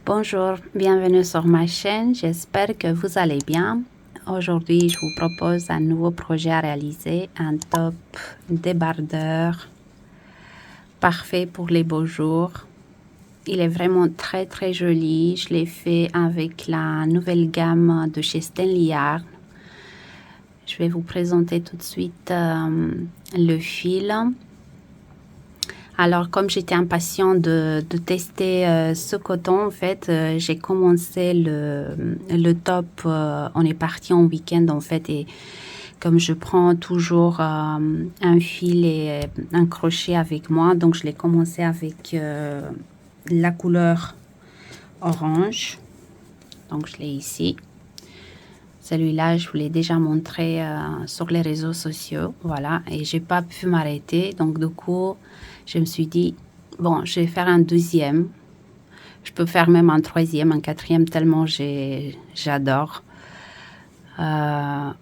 Bonjour, bienvenue sur ma chaîne, j'espère que vous allez bien. Aujourd'hui, je vous propose un nouveau projet à réaliser, un top débardeur parfait pour les beaux jours. Il est vraiment très joli, je l'ai fait avec la nouvelle gamme de chez Stanley Yarn. Je vais vous présenter tout de suite le fil. Alors, comme j'étais impatient de tester ce coton, en fait, j'ai commencé le top. On est parti en week-end, en fait, et comme je prends toujours un fil et un crochet avec moi, donc je l'ai commencé avec la couleur orange. Donc, je l'ai ici. Celui-là, je vous l'ai déjà montré sur les réseaux sociaux. Voilà, et j'ai pas pu m'arrêter. Donc, du coup, je me suis dit, bon, je vais faire un deuxième. Je peux faire même un troisième, un quatrième, tellement j'adore. Voilà,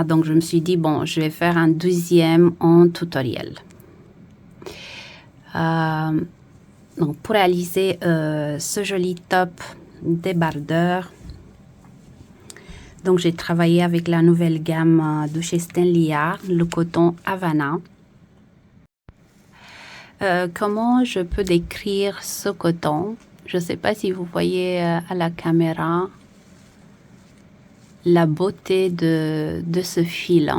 donc je me suis dit, bon, je vais faire un deuxième en tutoriel. Donc, pour réaliser ce joli top débardeur, donc j'ai travaillé avec la nouvelle gamme de chez Stanley Yarn, le coton Havana. Comment je peux décrire ce coton? Je ne sais pas si vous voyez à la caméra la beauté de ce fil.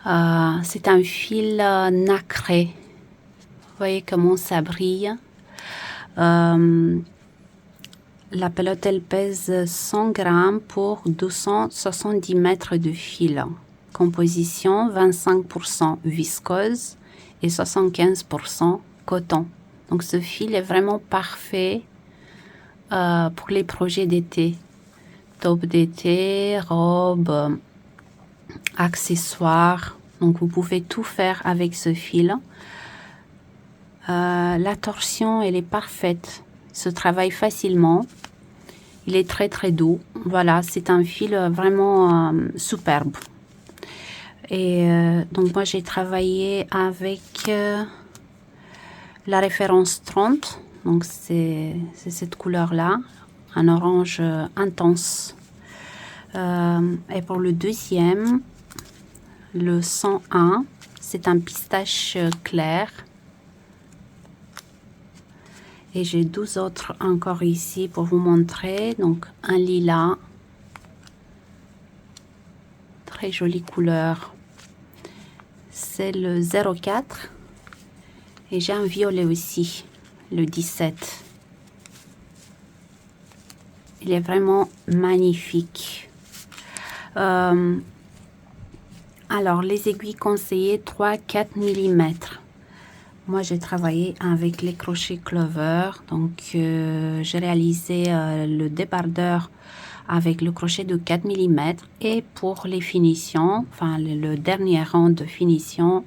C'est un fil nacré. Vous voyez comment ça brille. La pelote, elle pèse 100 grammes pour 270 mètres de fil. Composition 25% viscose et 75% coton. Donc ce fil est vraiment parfait pour les projets d'été. Top d'été, robe, accessoires. Donc vous pouvez tout faire avec ce fil. La torsion, elle est parfaite. Il se travaille facilement. Il est très doux. Voilà, c'est un fil vraiment superbe. Et donc moi j'ai travaillé avec la référence 30. Donc c'est cette couleur-là, un orange intense. Et pour le deuxième, le 101, c'est un pistache clair. Et j'ai 12 autres encore ici pour vous montrer. Donc un lilas. Très jolie couleur. C'est le 04. Et j'ai un violet aussi, le 17. Il est vraiment magnifique. Alors, les aiguilles conseillées 3-4 mm. Moi, j'ai travaillé avec les crochets Clover. Donc, j'ai réalisé le débardeur avec le crochet de 4 mm. Et pour les finitions, enfin le dernier rang de finition,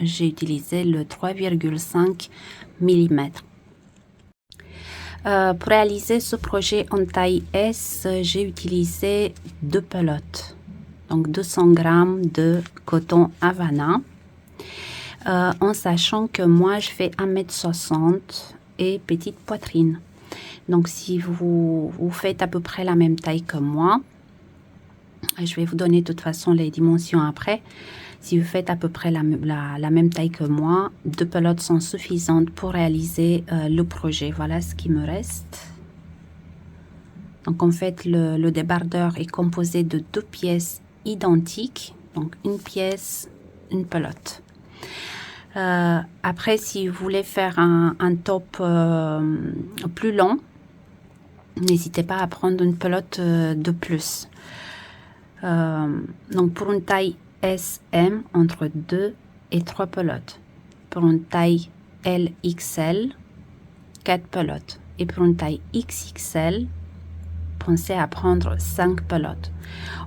j'ai utilisé le 3,5 mm. Pour réaliser ce projet en taille S, j'ai utilisé 2 pelotes. Donc 200 grammes de coton Havana. En sachant que moi je fais 1,60 m et petite poitrine. Donc si vous faites à peu près la même taille que moi, je vais vous donner de toute façon les dimensions après. Si vous faites à peu près la même taille que moi, 2 pelotes sont suffisantes pour réaliser le projet. Voilà ce qui me reste. Donc en fait le débardeur est composé de 2 pièces identiques. Donc une pièce, une pelote. Après, si vous voulez faire un top plus long, n'hésitez pas à prendre une pelote de plus. Donc pour une taille SM, entre 2 et 3 pelotes. Pour une taille LXL, 4 pelotes. Et pour une taille XXL, pensez à prendre 5 pelotes.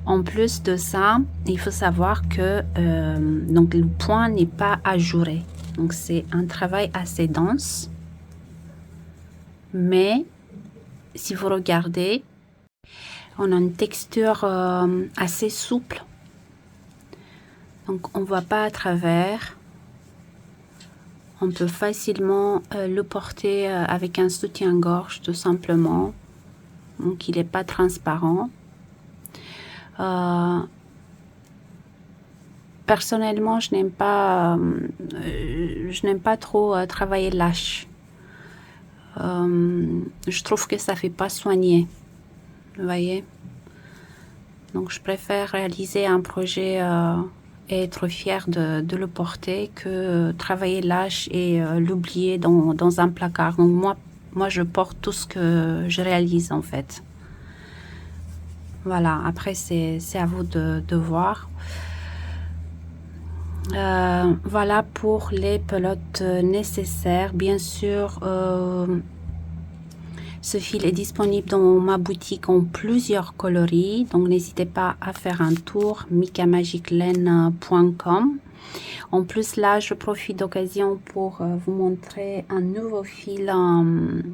En plus de ça, il faut savoir que donc le point n'est pas ajouré. Donc c'est un travail assez dense. Mais si vous regardez, on a une texture assez souple. Donc on ne voit pas à travers. On peut facilement le porter avec un soutien-gorge tout simplement. Donc il n'est pas transparent. Personnellement, je n'aime pas trop travailler lâche. Je trouve que ça fait pas soigner. Vous voyez? Donc je préfère réaliser un projet et être fière de le porter que travailler lâche et l'oublier dans un placard. Donc moi je porte tout ce que je réalise en fait. Voilà, après c'est à vous de voir. Voilà pour les pelotes nécessaires. Bien sûr, ce fil est disponible dans ma boutique en plusieurs coloris. Donc n'hésitez pas à faire un tour, mikamagiclaine.com. En plus là, je profite d'occasion pour vous montrer un nouveau fil, une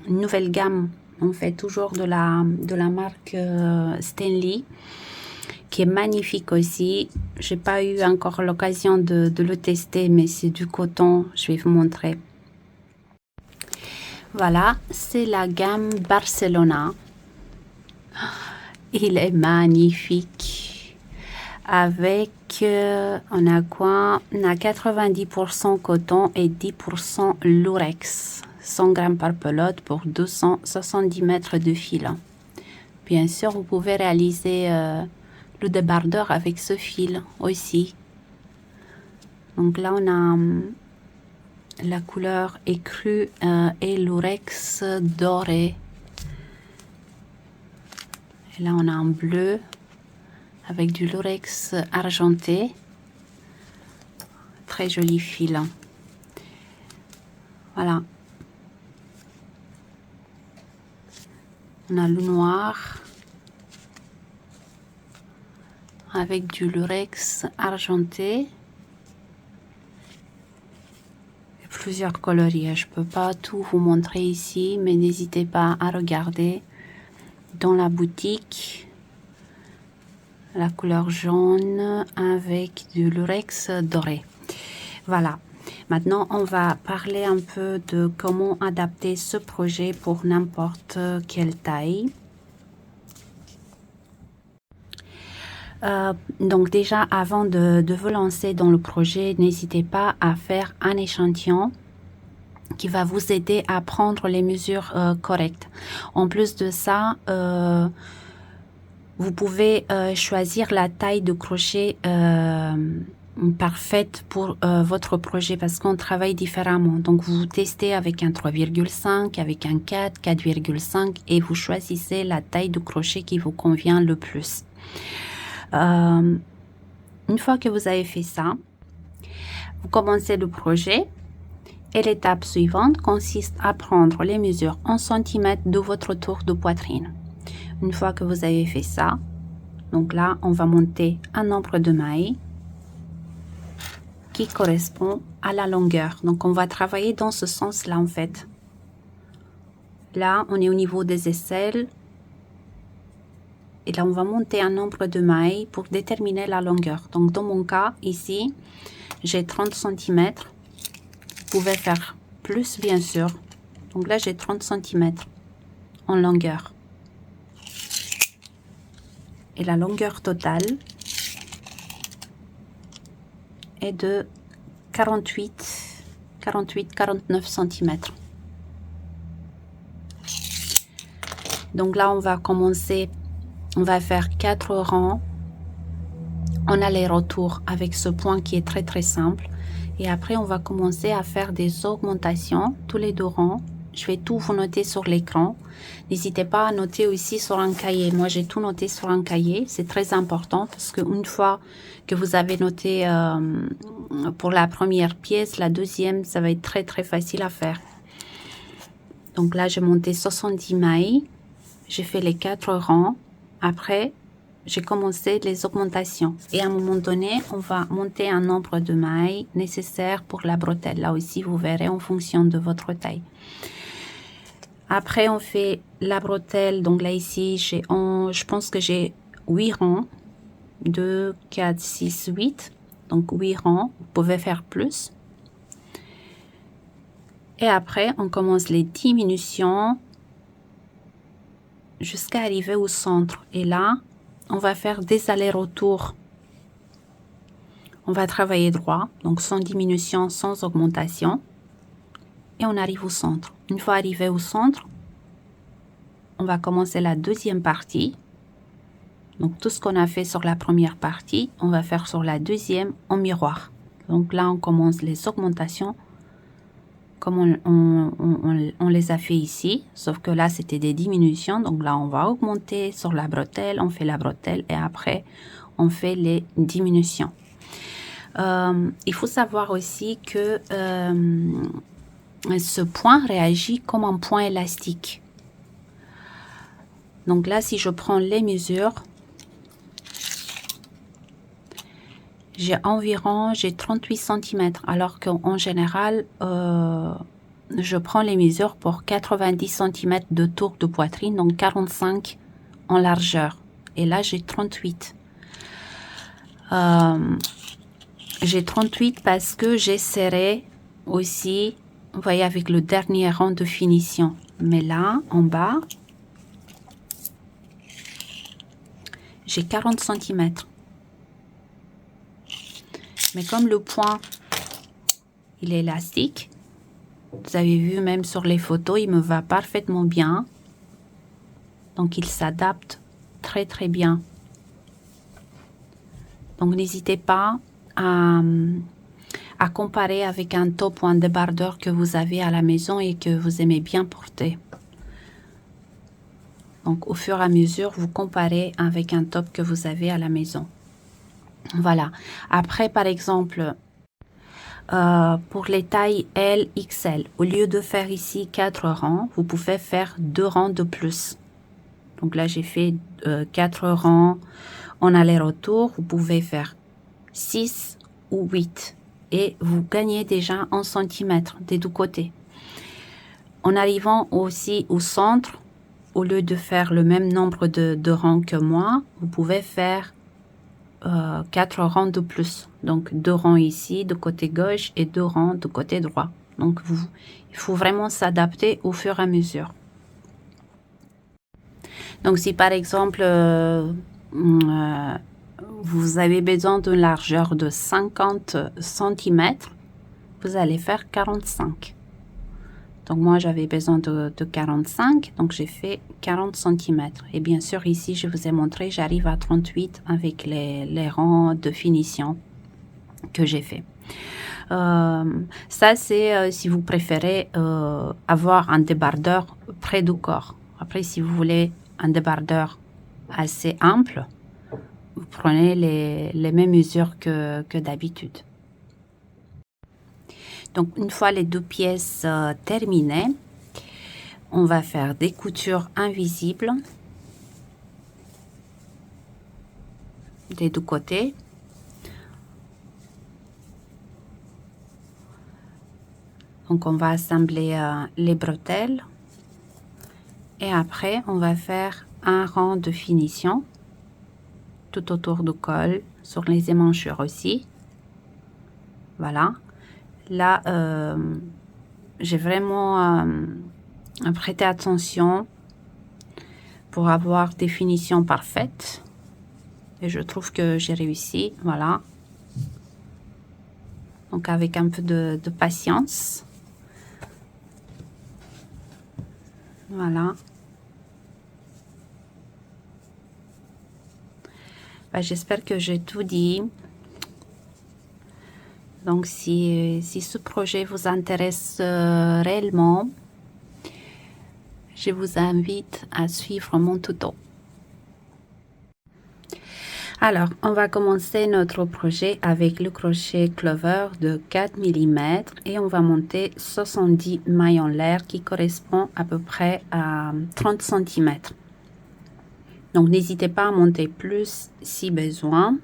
nouvelle gamme. En fait, toujours de la marque Stanley, qui est magnifique aussi. J'ai pas eu encore l'occasion de le tester, mais c'est du coton. Je vais vous montrer. Voilà, c'est la gamme Barcelona. Il est magnifique. Avec, on a quoi? On a 90% coton et 10% lurex. 100 grammes par pelote pour 270 mètres de fil. Bien sûr, vous pouvez réaliser le débardeur avec ce fil aussi. Donc là, on a la couleur écrue et lurex doré. Et là, on a un bleu avec du lurex argenté. Très joli fil. Voilà. On a le noir avec du lurex argenté. Et plusieurs coloris. Je ne peux pas tout vous montrer ici, mais n'hésitez pas à regarder dans la boutique. La couleur jaune avec du lurex doré. Voilà. Maintenant, on va parler un peu de comment adapter ce projet pour n'importe quelle taille. Donc déjà, avant de vous lancer dans le projet, n'hésitez pas à faire un échantillon qui va vous aider à prendre les mesures correctes. En plus de ça, vous pouvez choisir la taille de crochet parfaite pour votre projet parce qu'on travaille différemment. Donc, vous testez avec un 3,5, avec un 4, 4,5 et vous choisissez la taille de crochet qui vous convient le plus. Une fois que vous avez fait ça, vous commencez le projet et l'étape suivante consiste à prendre les mesures en centimètres de votre tour de poitrine. Une fois que vous avez fait ça, donc là, on va monter un nombre de mailles qui correspond à la longueur. Donc, on va travailler dans ce sens-là, en fait. Là, on est au niveau des aisselles. Et là, on va monter un nombre de mailles pour déterminer la longueur. Donc, dans mon cas, ici, j'ai 30 cm. Vous pouvez faire plus, bien sûr. Donc là, j'ai 30 cm en longueur. Et la longueur totale est de 49 cm. Donc là, on va commencer, on va faire 4 rangs en aller-retour avec ce point qui est très simple. Et après, on va commencer à faire des augmentations tous les 2 rangs. Je vais tout vous noter sur l'écran. N'hésitez pas à noter aussi sur un cahier. Moi, j'ai tout noté sur un cahier. C'est très important parce qu'une fois que vous avez noté pour la première pièce, la deuxième, ça va être très facile à faire. Donc là, j'ai monté 70 mailles. J'ai fait les 4 rangs. Après, j'ai commencé les augmentations. Et à un moment donné, on va monter un nombre de mailles nécessaires pour la bretelle. Là aussi, vous verrez en fonction de votre taille. Après, on fait la bretelle. Donc là, ici, je pense que j'ai 8 rangs. 2, 4, 6, 8. Donc 8 rangs. Vous pouvez faire plus. Et après, on commence les diminutions jusqu'à arriver au centre. Et là, on va faire des allers-retours. On va travailler droit, donc sans diminution, sans augmentation. Et on arrive au centre. Une fois arrivé au centre, on va commencer la deuxième partie. Donc tout ce qu'on a fait sur la première partie, on va faire sur la deuxième en miroir. Donc là, on commence les augmentations comme on les a fait ici, sauf que là, c'était des diminutions. Donc là, on va augmenter sur la bretelle, on fait la bretelle et après, on fait les diminutions. Il faut savoir aussi que ce point réagit comme un point élastique. Donc là, si je prends les mesures, j'ai 38 cm, alors qu'en général, je prends les mesures pour 90 cm de tour de poitrine, donc 45 en largeur. Et là, j'ai 38. J'ai 38 parce que j'ai serré aussi, vous voyez, avec le dernier rang de finition. Mais là, en bas, j'ai 40 cm. Mais comme le point, il est élastique, vous avez vu même sur les photos, il me va parfaitement bien. Donc, il s'adapte très, très bien. Donc, n'hésitez pas à comparer avec un top ou un débardeur que vous avez à la maison et que vous aimez bien porter. Donc, au fur et à mesure, vous comparez avec un top que vous avez à la maison. Voilà. Après, par exemple, pour les tailles L, XL, au lieu de faire ici 4 rangs, vous pouvez faire 2 rangs de plus. Donc là, j'ai fait 4 rangs en aller-retour. Vous pouvez faire 6 ou 8. Et vous gagnez déjà en centimètres des deux côtés. En arrivant aussi au centre, au lieu de faire le même nombre de rangs que moi, vous pouvez faire 4 rangs de plus. Donc 2 rangs ici de côté gauche et 2 rangs de côté droit. Donc il faut vraiment s'adapter au fur et à mesure. Donc si par exemple vous avez besoin d'une largeur de 50 cm, vous allez faire 45. Donc moi j'avais besoin de 45, donc j'ai fait 40 cm. Et bien sûr ici je vous ai montré, j'arrive à 38 avec les rangs de finition que j'ai fait. Ça c'est si vous préférez avoir un débardeur près du corps. Après si vous voulez un débardeur assez ample, vous prenez les mêmes mesures que d'habitude. Donc une fois les deux pièces terminées, on va faire des coutures invisibles des deux côtés. Donc on va assembler les bretelles et après on va faire un rang de finition tout autour du col, sur les émanchures aussi. Voilà. Là, j'ai vraiment prêté attention pour avoir des finitions parfaites. Et je trouve que j'ai réussi. Voilà. Donc, avec un peu de patience. Voilà. Ben, j'espère que j'ai tout dit. Donc, si ce projet vous intéresse réellement, je vous invite à suivre mon tuto. Alors, on va commencer notre projet avec le crochet clover de 4 mm et on va monter 70 mailles en l'air qui correspond à peu près à 30 cm. Donc, n'hésitez pas à monter plus si besoin.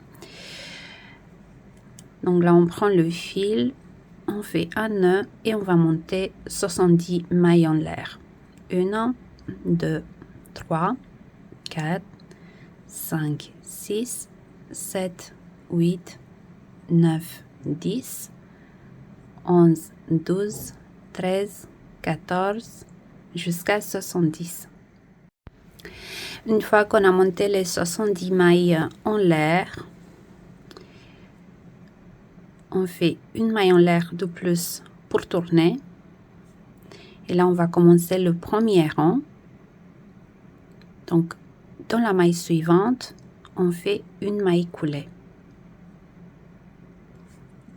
Donc là, on prend le fil, on fait un nœud et on va monter 70 mailles en l'air. 1, 2, 3, 4, 5, 6, 7, 8, 9, 10, 11, 12, 13, 14 jusqu'à 70. Une fois qu'on a monté les 70 mailles en l'air, on fait une maille en l'air de plus pour tourner. Et là, on va commencer le premier rang. Donc, dans la maille suivante, on fait une maille coulée.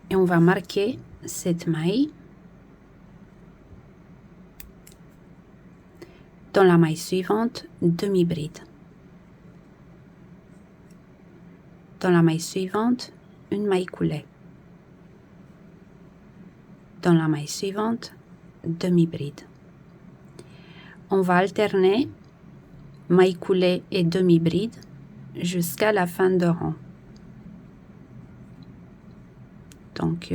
Et on va marquer cette maille. Dans la maille suivante, demi-bride. Dans la maille suivante, une maille coulée. Dans la maille suivante, demi-bride. On va alterner maille coulée et demi-bride jusqu'à la fin de rang. Donc,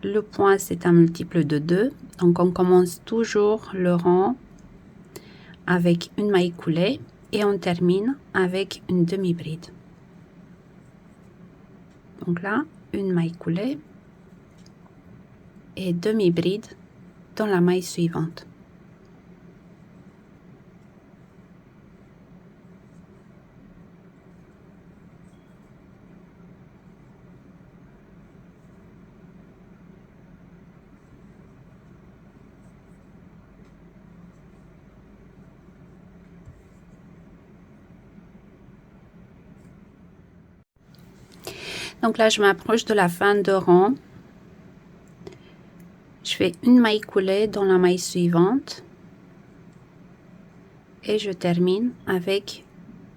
le point, c'est un multiple de 2. Donc, on commence toujours le rang avec une maille coulée et on termine avec une demi-bride. Donc là, une maille coulée et demi-bride dans la maille suivante. Donc là, je m'approche de la fin de rang. Je fais une maille coulée dans la maille suivante et je termine avec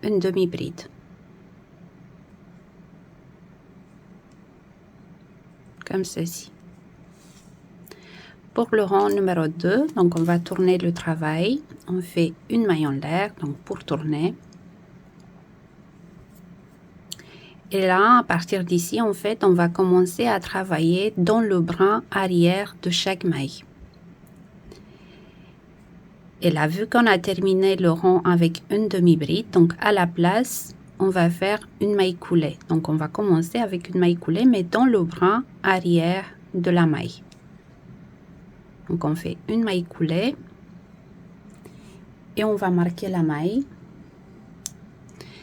une demi-bride. Comme ceci. Pour le rang numéro 2, donc on va tourner le travail. On fait une maille en l'air, donc pour tourner. Et là, à partir d'ici, en fait, on va commencer à travailler dans le brin arrière de chaque maille. Et là, vu qu'on a terminé le rang avec une demi-bride, donc à la place, on va faire une maille coulée. Donc, on va commencer avec une maille coulée, mais dans le brin arrière de la maille. Donc, on fait une maille coulée et on va marquer la maille.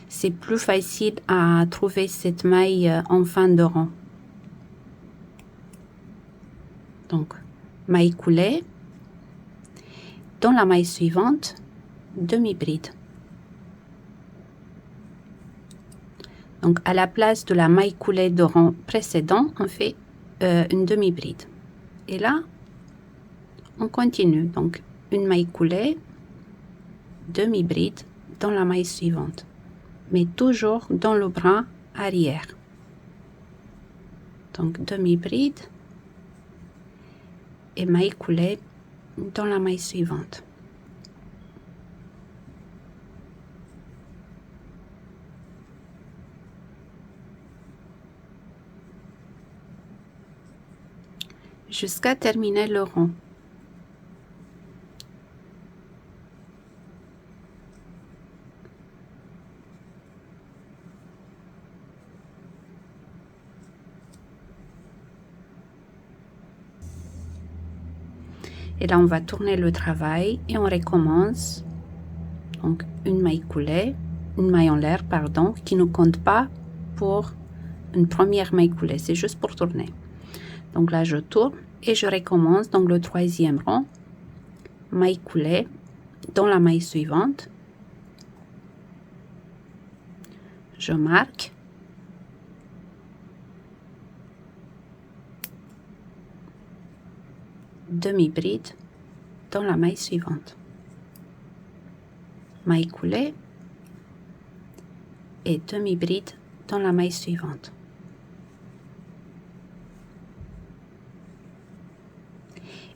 C'est plus facile à trouver cette maille en fin de rang. Donc, maille coulée. Dans la maille suivante, demi-bride. Donc, à la place de la maille coulée de rang précédent, on fait une demi-bride. Et là, on continue. Donc, une maille coulée, demi-bride dans la maille suivante. Mais toujours dans le brin arrière. Donc, demi-bride et maille coulée dans la maille suivante. Jusqu'à terminer le rang. Et là, on va tourner le travail et on recommence. Donc, une maille coulée, une maille en l'air, pardon, qui ne compte pas pour une première maille coulée. C'est juste pour tourner. Donc là, je tourne et je recommence. Donc, le troisième rang, maille coulée dans la maille suivante. Je marque. Demi-bride dans la maille suivante. Maille coulée et demi-bride dans la maille suivante.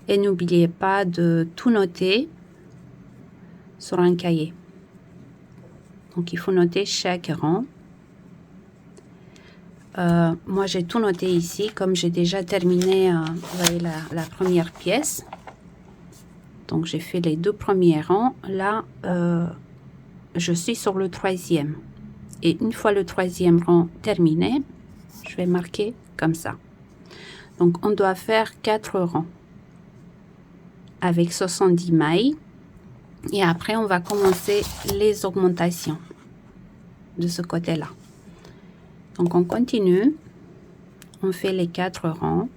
Et n'oubliez pas de tout noter sur un cahier. Donc il faut noter chaque rang. Moi j'ai tout noté ici, comme j'ai déjà terminé vous voyez, la première pièce. Donc j'ai fait les deux premiers rangs. Là je suis sur le troisième. Et une fois le troisième rang terminé, je vais marquer comme ça. Donc on doit faire 4 rangs. avec 70 mailles. Et après, on va commencer les augmentations de ce côté-là. Donc, on continue. On fait les 4 rangs.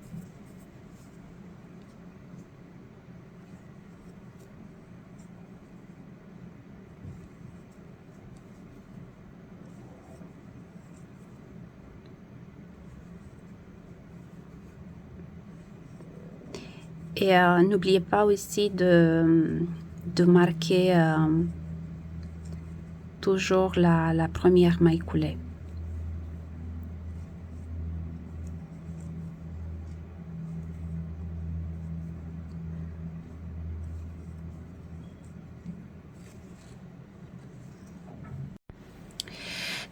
Et n'oubliez pas aussi de marquer toujours la première maille coulée.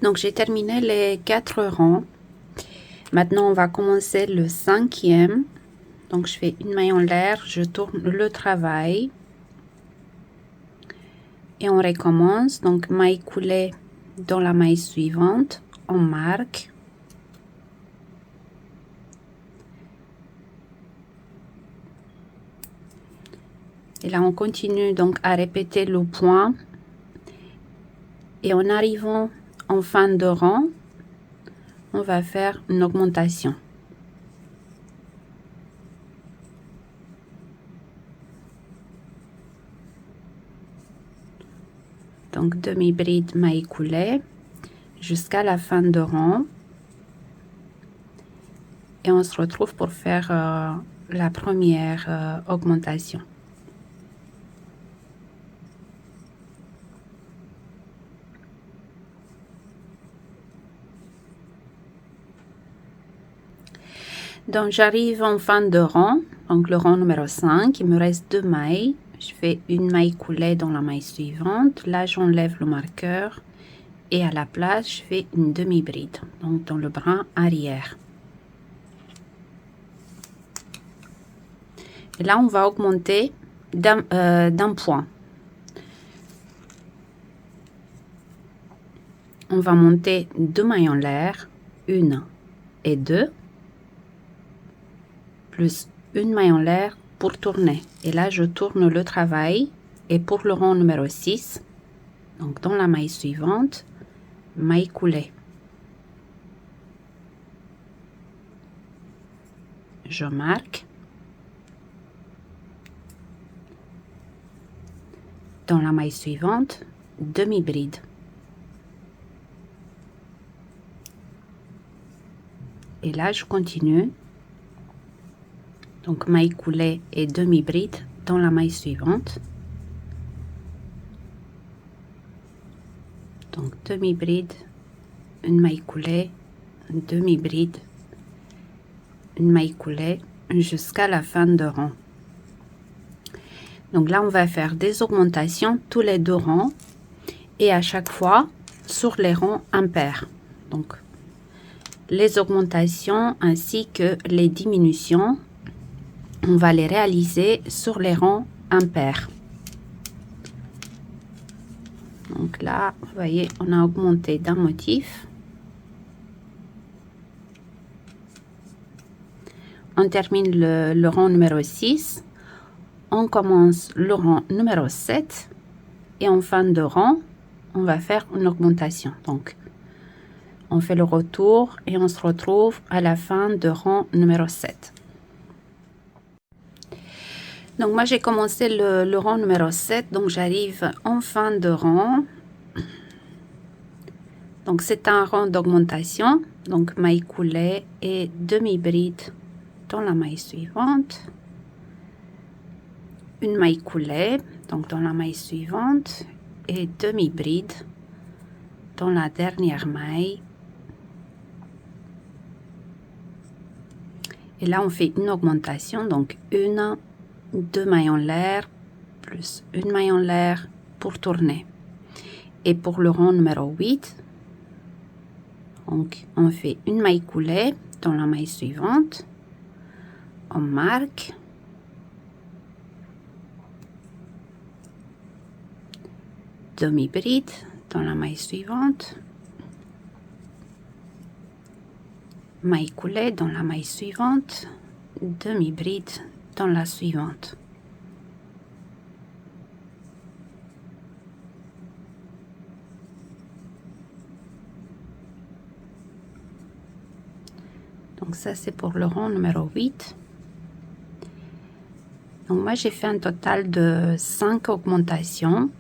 Donc, j'ai terminé les 4 rangs. Maintenant, on va commencer le 5e. Donc, je fais une maille en l'air, je tourne le travail. Et on recommence. Donc, maille coulée dans la maille suivante. On marque. Et là, on continue donc à répéter le point. Et en arrivant en fin de rang, on va faire une augmentation. Donc, demi-bride, maille coulée jusqu'à la fin de rang. Et on se retrouve pour faire la première augmentation. Donc, j'arrive en fin de rang, donc le rang numéro 5, il me reste 2 mailles. Je fais une maille coulée dans la maille suivante. Là, j'enlève le marqueur et à la place, je fais une demi-bride, donc dans le bras arrière. Et là, on va augmenter d'un point. On va monter 2 mailles en l'air, 1 et 2. Plus une maille en l'air pour tourner. Et là, je tourne le travail. Et pour le rang numéro 6, donc dans la maille suivante, maille coulée. Je marque. Dans la maille suivante, demi-bride. Et là, je continue. Donc, maille coulée et demi-bride dans la maille suivante. Donc, demi-bride, une maille coulée, demi-bride, une maille coulée jusqu'à la fin de rang. Donc là, on va faire des augmentations tous les 2 rangs et à chaque fois sur les rangs impairs. Donc, les augmentations ainsi que les diminutions, on va les réaliser sur les rangs impairs. Donc là, vous voyez, on a augmenté d'un motif. On termine le rang numéro 6. On commence le rang numéro 7. Et en fin de rang, on va faire une augmentation. Donc, on fait le retour et on se retrouve à la fin de rang numéro 7. Donc, moi, j'ai commencé le rang numéro 7. Donc, j'arrive en fin de rang. Donc, c'est un rang d'augmentation. Donc, maille coulée et demi-bride dans la maille suivante. Une maille coulée, donc dans la maille suivante. Et demi-bride dans la dernière maille. Et là, on fait une augmentation. Donc, 2 mailles en l'air, plus une maille en l'air pour tourner. Et pour le rang numéro 8, donc on fait une maille coulée dans la maille suivante. On marque. Demi-bride dans la maille suivante. Maille coulée dans la maille suivante. Demi-bride dans la suivante. Donc ça c'est pour le rang numéro 8. Donc moi j'ai fait un total de 5 augmentations.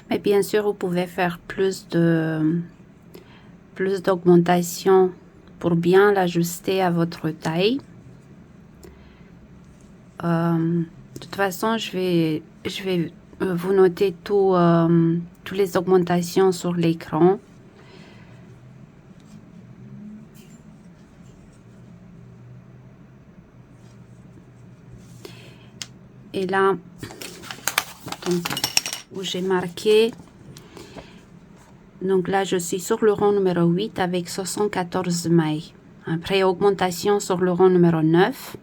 Mais bien sûr, vous pouvez faire plus d'augmentation pour bien l'ajuster à votre taille. De toute façon, je vais vous noter toutes les augmentations sur l'écran. Et là, donc, où j'ai marqué, donc là, je suis sur le rang numéro 8 avec 74 mailles. Après, augmentation sur le rang numéro 9,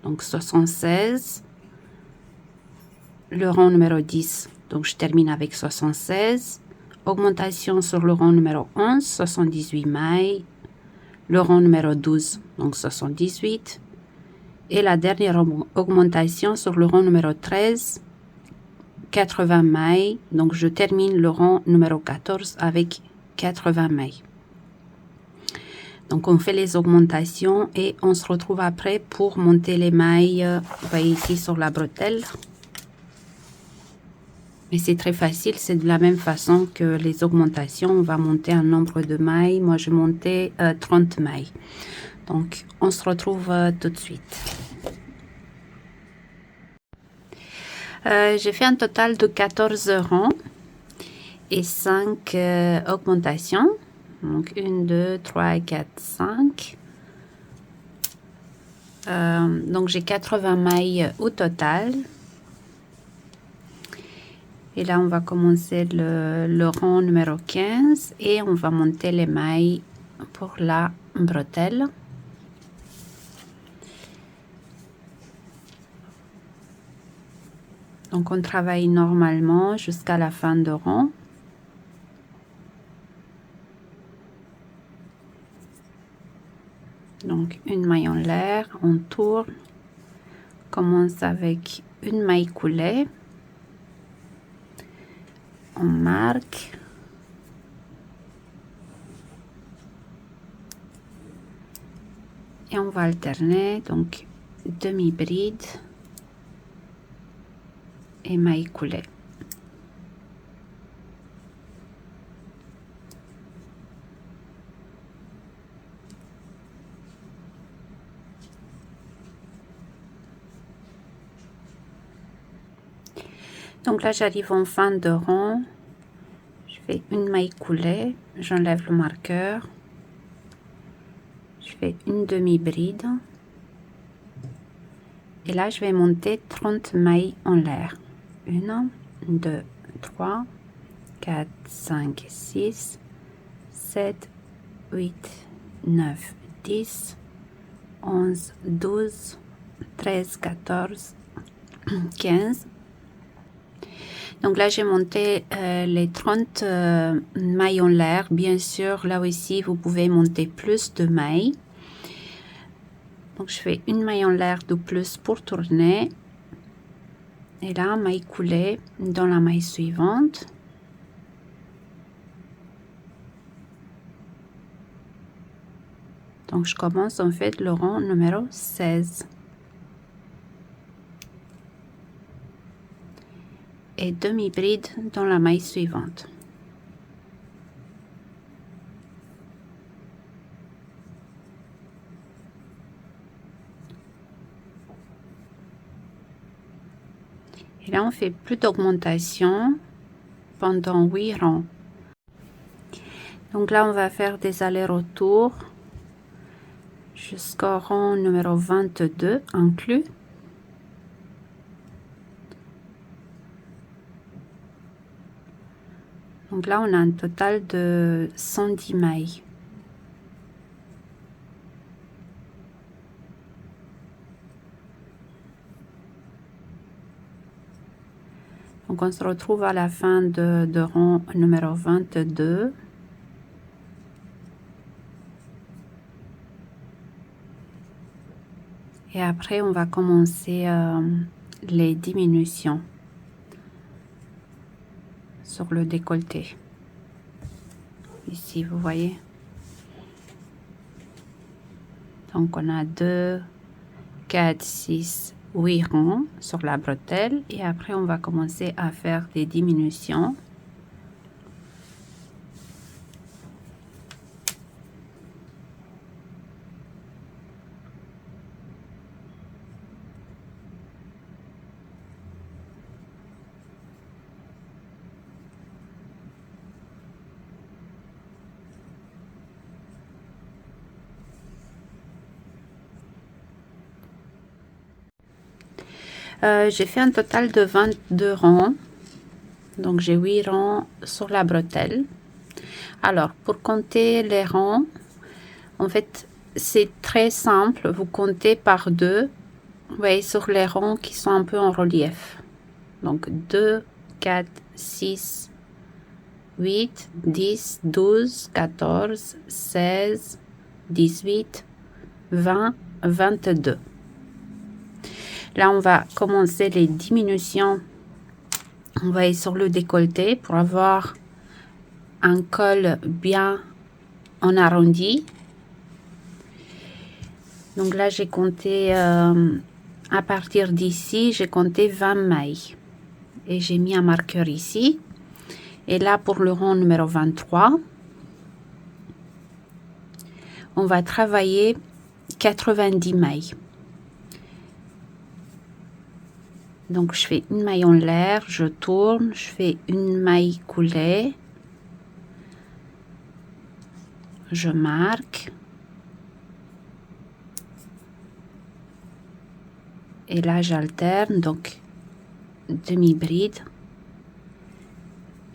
donc 76. Le rang numéro 10, donc je termine avec 76. Augmentation sur le rang numéro 11, 78 mailles. Le rang numéro 12, donc 78. Et la dernière augmentation sur le rang numéro 13, 80 mailles. Donc je termine le rang numéro 14 avec 80 mailles. Donc on fait les augmentations et on se retrouve après pour monter les mailles. Vous voyez ici sur la bretelle. Mais c'est très facile, c'est de la même façon que les augmentations. On va monter un nombre de mailles. Moi, je montais 30 mailles. Donc, on se retrouve tout de suite. J'ai fait un total de 14 rangs et 5 augmentations. Donc, 1, 2, 3, 4, 5. Donc, j'ai 80 mailles au total. Et là, on va commencer le rang numéro 15 et on va monter les mailles pour la bretelle. Donc, on travaille normalement jusqu'à la fin de rang. Donc, une maille en l'air, on tourne, commence avec une maille coulée. On marque. Et on va alterner, donc demi-bride et maille coulée. Donc là, j'arrive en fin de rang. Je fais une maille coulée, j'enlève le marqueur. Je fais une demi-bride. Et là, je vais monter 30 mailles en l'air. 1, 2, 3, 4, 5, 6, 7, 8, 9, 10, 11, 12, 13, 14, 15. Donc là, j'ai monté les 30 mailles en l'air. Bien sûr, là aussi, vous pouvez monter plus de mailles. Donc, je fais une maille en l'air de plus pour tourner. Et là, maille coulée dans la maille suivante. Donc, je commence en fait le rang numéro 16. Et demi-bride dans la maille suivante. Et là, on fait plus d'augmentation pendant 8 rangs. Donc là, on va faire des allers-retours jusqu'au rang numéro 22 inclus. Donc là, on a un total de 110 mailles. Donc on se retrouve à la fin de rang numéro 22. Et après, on va commencer les diminutions sur le décolleté. Ici, vous voyez. Donc, on a 2, 4, 6, 8 rangs sur la bretelle. Et après, on va commencer à faire des diminutions. J'ai fait un total de 22 rangs. Donc, j'ai 8 rangs sur la bretelle. Alors, pour compter les rangs, en fait, c'est très simple. Vous comptez par 2. Vous voyez, sur les rangs qui sont un peu en relief. Donc, 2, 4, 6, 8, 10, 12, 14, 16, 18, 20, 22. Là, on va commencer les diminutions. On va aller sur le décolleté pour avoir un col bien en arrondi. Donc là, j'ai compté, à partir d'ici, j'ai compté 20 mailles. Et j'ai mis un marqueur ici. Et là, pour le rang numéro 23, on va travailler 90 mailles. Donc, je fais une maille en l'air, je tourne, je fais une maille coulée, je marque. Et là, j'alterne, donc demi-bride,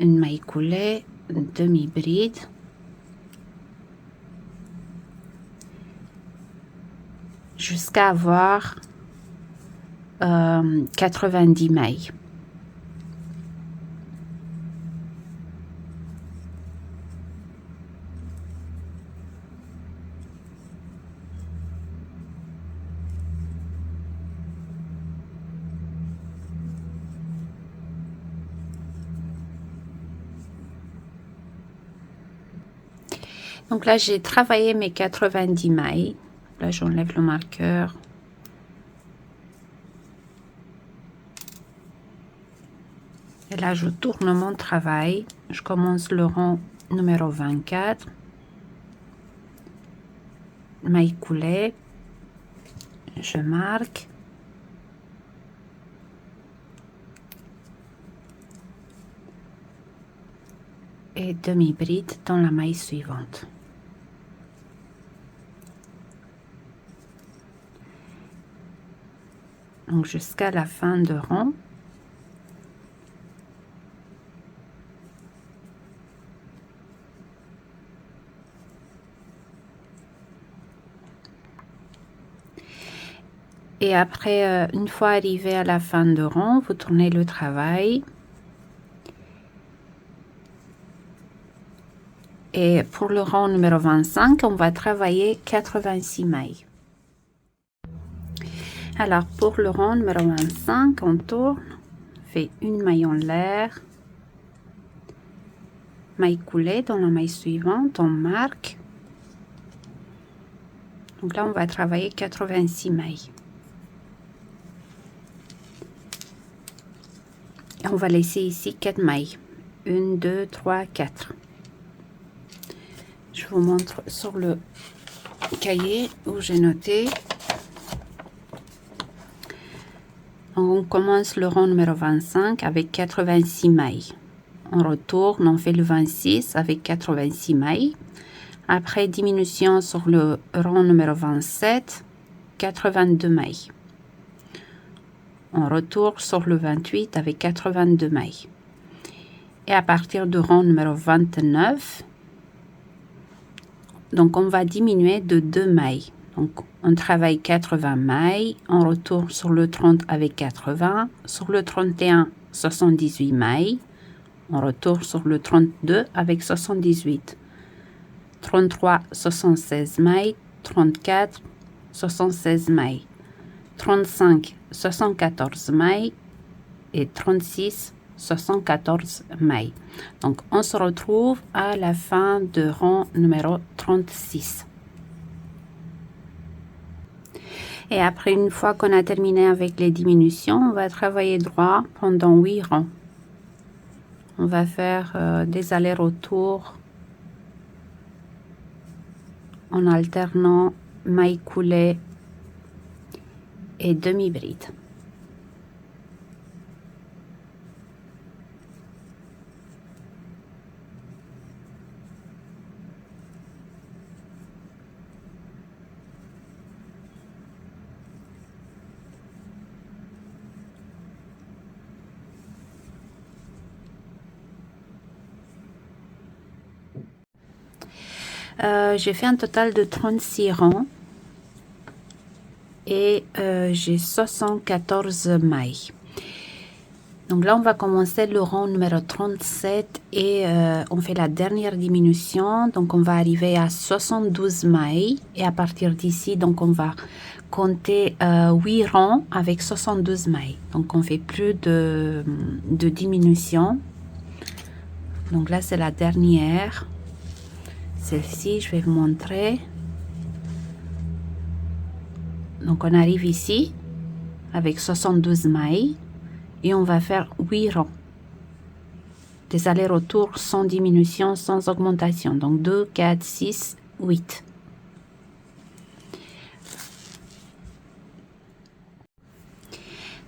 une maille coulée, demi-bride. Jusqu'à avoir 90 mailles. Donc là, j'ai travaillé mes 90 mailles. Là, j'enlève le marqueur. Et là, je tourne mon travail. Je commence le rang numéro 24. Maille coulée. Je marque. Et demi-bride dans la maille suivante. Donc, jusqu'à la fin de rang. Et après, une fois arrivé à la fin de rang, vous tournez le travail. Et pour le rang numéro 25, on va travailler 86 mailles. Alors, pour le rang numéro 25, on tourne, fait une maille en l'air, maille coulée dans la maille suivante, on marque. Donc là, on va travailler 86 mailles. Et on va laisser ici 4 mailles. 1, 2, 3, 4. Je vous montre sur le cahier où j'ai noté. On commence le rang numéro 25 avec 86 mailles. On retourne, on fait le 26 avec 86 mailles. Après diminution sur le rang numéro 27, 82 mailles. On retourne sur le 28 avec 82 mailles. Et à partir du rang numéro 29, donc on va diminuer de 2 mailles. Donc on travaille 80 mailles, on retourne sur le 30 avec 80, sur le 31, 78 mailles, on retourne sur le 32 avec 78, 33, 76 mailles, 34, 76 mailles, 35, 74 mailles et 36, 74 mailles. Donc, on se retrouve à la fin de rang numéro 36. Et après, une fois qu'on a terminé avec les diminutions, on va travailler droit pendant 8 rangs. On va faire des allers-retours en alternant mailles coulées et demi-bride. J'ai fait un total de 36 rangs et j'ai 74 mailles. Donc là, on va commencer le rang numéro 37 et on fait la dernière diminution. Donc, on va arriver à 72 mailles et à partir d'ici, donc on va compter 8 rangs avec 72 mailles. Donc, on fait plus de diminution. Donc là, c'est la dernière. Celle-ci, je vais vous montrer. Donc, on arrive ici avec 72 mailles et on va faire 8 rangs. Des allers-retours sans diminution, sans augmentation. Donc, 2, 4, 6, 8.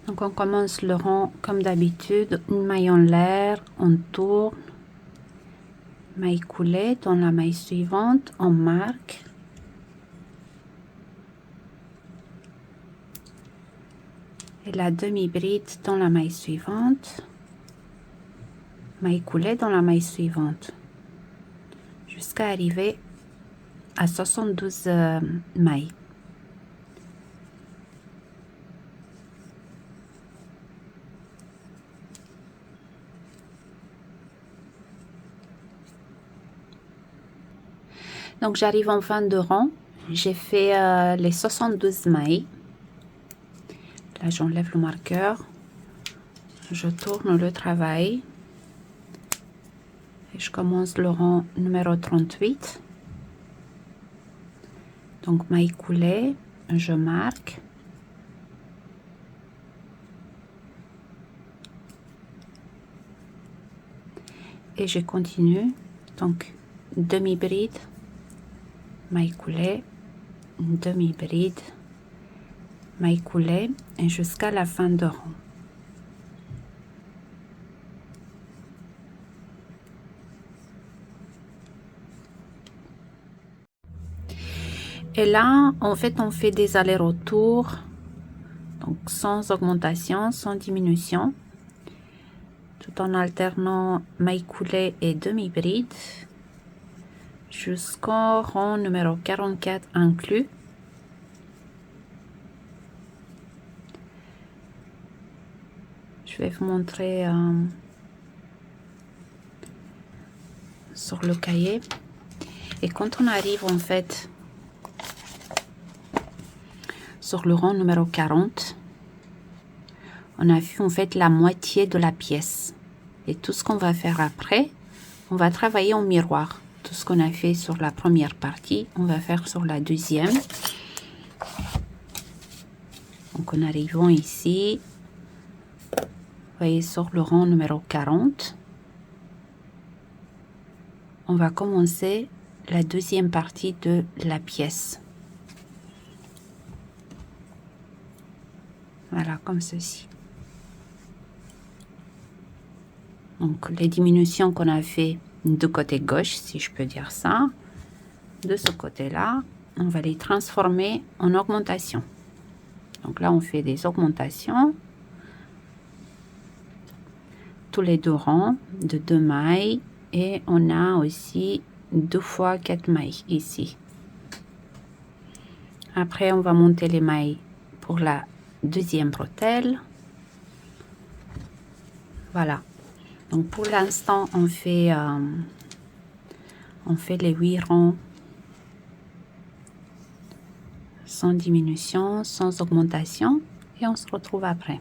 Donc, on commence le rang comme d'habitude. Une maille en l'air, on tourne. Maille coulée dans la maille suivante, on marque. Et la demi-bride dans la maille suivante. Maille coulée dans la maille suivante. Jusqu'à arriver à 72 mailles. Donc, j'arrive en fin de rang. J'ai fait les 72 mailles. Là, j'enlève le marqueur. Je tourne le travail. Et je commence le rang numéro 38. Donc, maille coulée, je marque. Et je continue. Donc, demi-bride. Maille coulée, demi-bride, maille coulée et jusqu'à la fin de rang. Et là, en fait, on fait des allers-retours, donc sans augmentation, sans diminution, tout en alternant maille coulée et demi-bride. Jusqu'au rang numéro 44 inclus. Je vais vous montrer sur le cahier. Et quand on arrive en fait sur le rang numéro 40, on a vu en fait la moitié de la pièce. Et tout ce qu'on va faire après, on va travailler en miroir. Tout ce qu'on a fait sur la première partie, on va faire sur la deuxième. Donc, en arrivant ici, vous voyez sur le rang numéro 40, on va commencer la deuxième partie de la pièce. Voilà, comme ceci. Donc, les diminutions qu'on a fait de côté gauche, si je peux dire ça, de ce côté-là, on va les transformer en augmentation. Donc là, on fait des augmentations. Tous les deux rangs de 2 mailles. Et on a aussi 2 fois 4 mailles ici. Après, on va monter les mailles pour la deuxième bretelle. Voilà. Donc, pour l'instant, on fait les 8 rangs sans diminution, sans augmentation, et on se retrouve après.